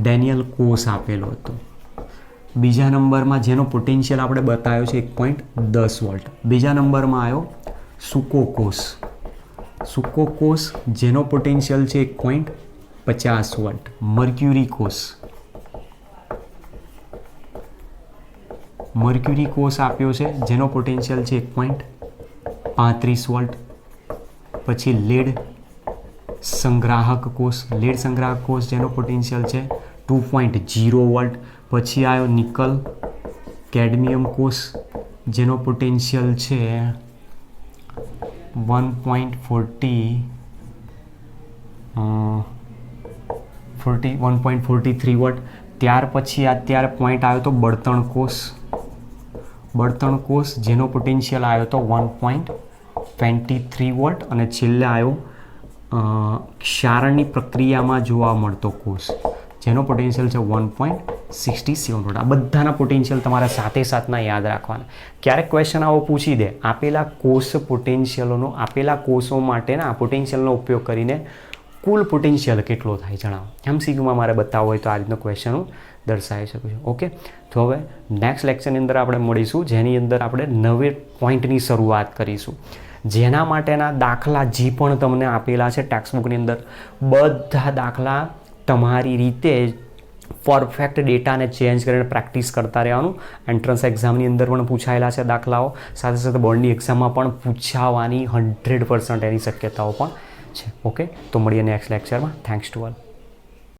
S2: ડેનિયલ કોસ આપેલો હતો. બીજા નંબરમાં જેનો પોટેન્શિયલ આપણે બતાવ્યો છે 1.10 વોલ્ટ. બીજા નંબરમાં આવ્યો સુકો કોસ જેનો પોટેન્શિયલ છે 1.50 વોલ્ટ. મર્ક્યુરી કોસ આપ્યો છે જેનો પોટેન્શિયલ છે 1.35 વોલ્ટ. પછી લેડ સંગ્રાહક કોષ જેનો પોટેન્શિયલ છે 2.0 વોલ્ટ. પછી આવ્યો નિકલ કેડમિયમ કોષ જેનો પોટેન્શિયલ છે 1.43 વોલ્ટ. ત્યાર પછી અત્યારે પોઈન્ટ આવ્યો તો બળતણ કોષ જેનો પોટેન્શિયલ આવ્યો તો 1.23 વોલ્ટ. અને છેલ્લે આવ્યો ક્ષારણની પ્રક્રિયામાં જોવા મળતો કોષ જેનો પોટેન્શિયલ છે 1.67 વોલ્ટ. આ બધાના પોટેન્શિયલ તમારે સાથે સાથના યાદ રાખવાના. ક્યારેક ક્વેશ્ચન આવો પૂછી દે, આપેલા કોષો માટેના પોટેન્શિયલનો ઉપયોગ કરીને કુલ પોટેન્શિયલ કેટલો થાય જણાવો. MCQમાં મારે બતાવવો હોય તો આ રીતનો ક્વેશ્ચન હું દર્શાવી શકું છું. ઓકે, તો હવે નેક્સ્ટ લેક્ચરની અંદર આપણે મળીશું, જેની અંદર આપણે નવે પોઈન્ટની શરૂઆત કરીશું. જેના માટેના દાખલા જે પણ તમને આપેલા છે ટેક્સ્ટબુકની અંદર, બધા દાખલા તમારી રીતે પરફેક્ટ ડેટાને ચેન્જ કરીને પ્રેક્ટિસ કરતા રહેવાનું. એન્ટ્રન્સ એક્ઝામની અંદર પણ પૂછાયેલા છે દાખલાઓ, સાથે સાથે બોર્ડની એક્ઝામમાં પણ પૂછાવાની 100% એની શક્યતાઓ પણ છે. ઓકે, તો મળીએ નેક્સ્ટ લેક્ચરમાં. Thanks to all.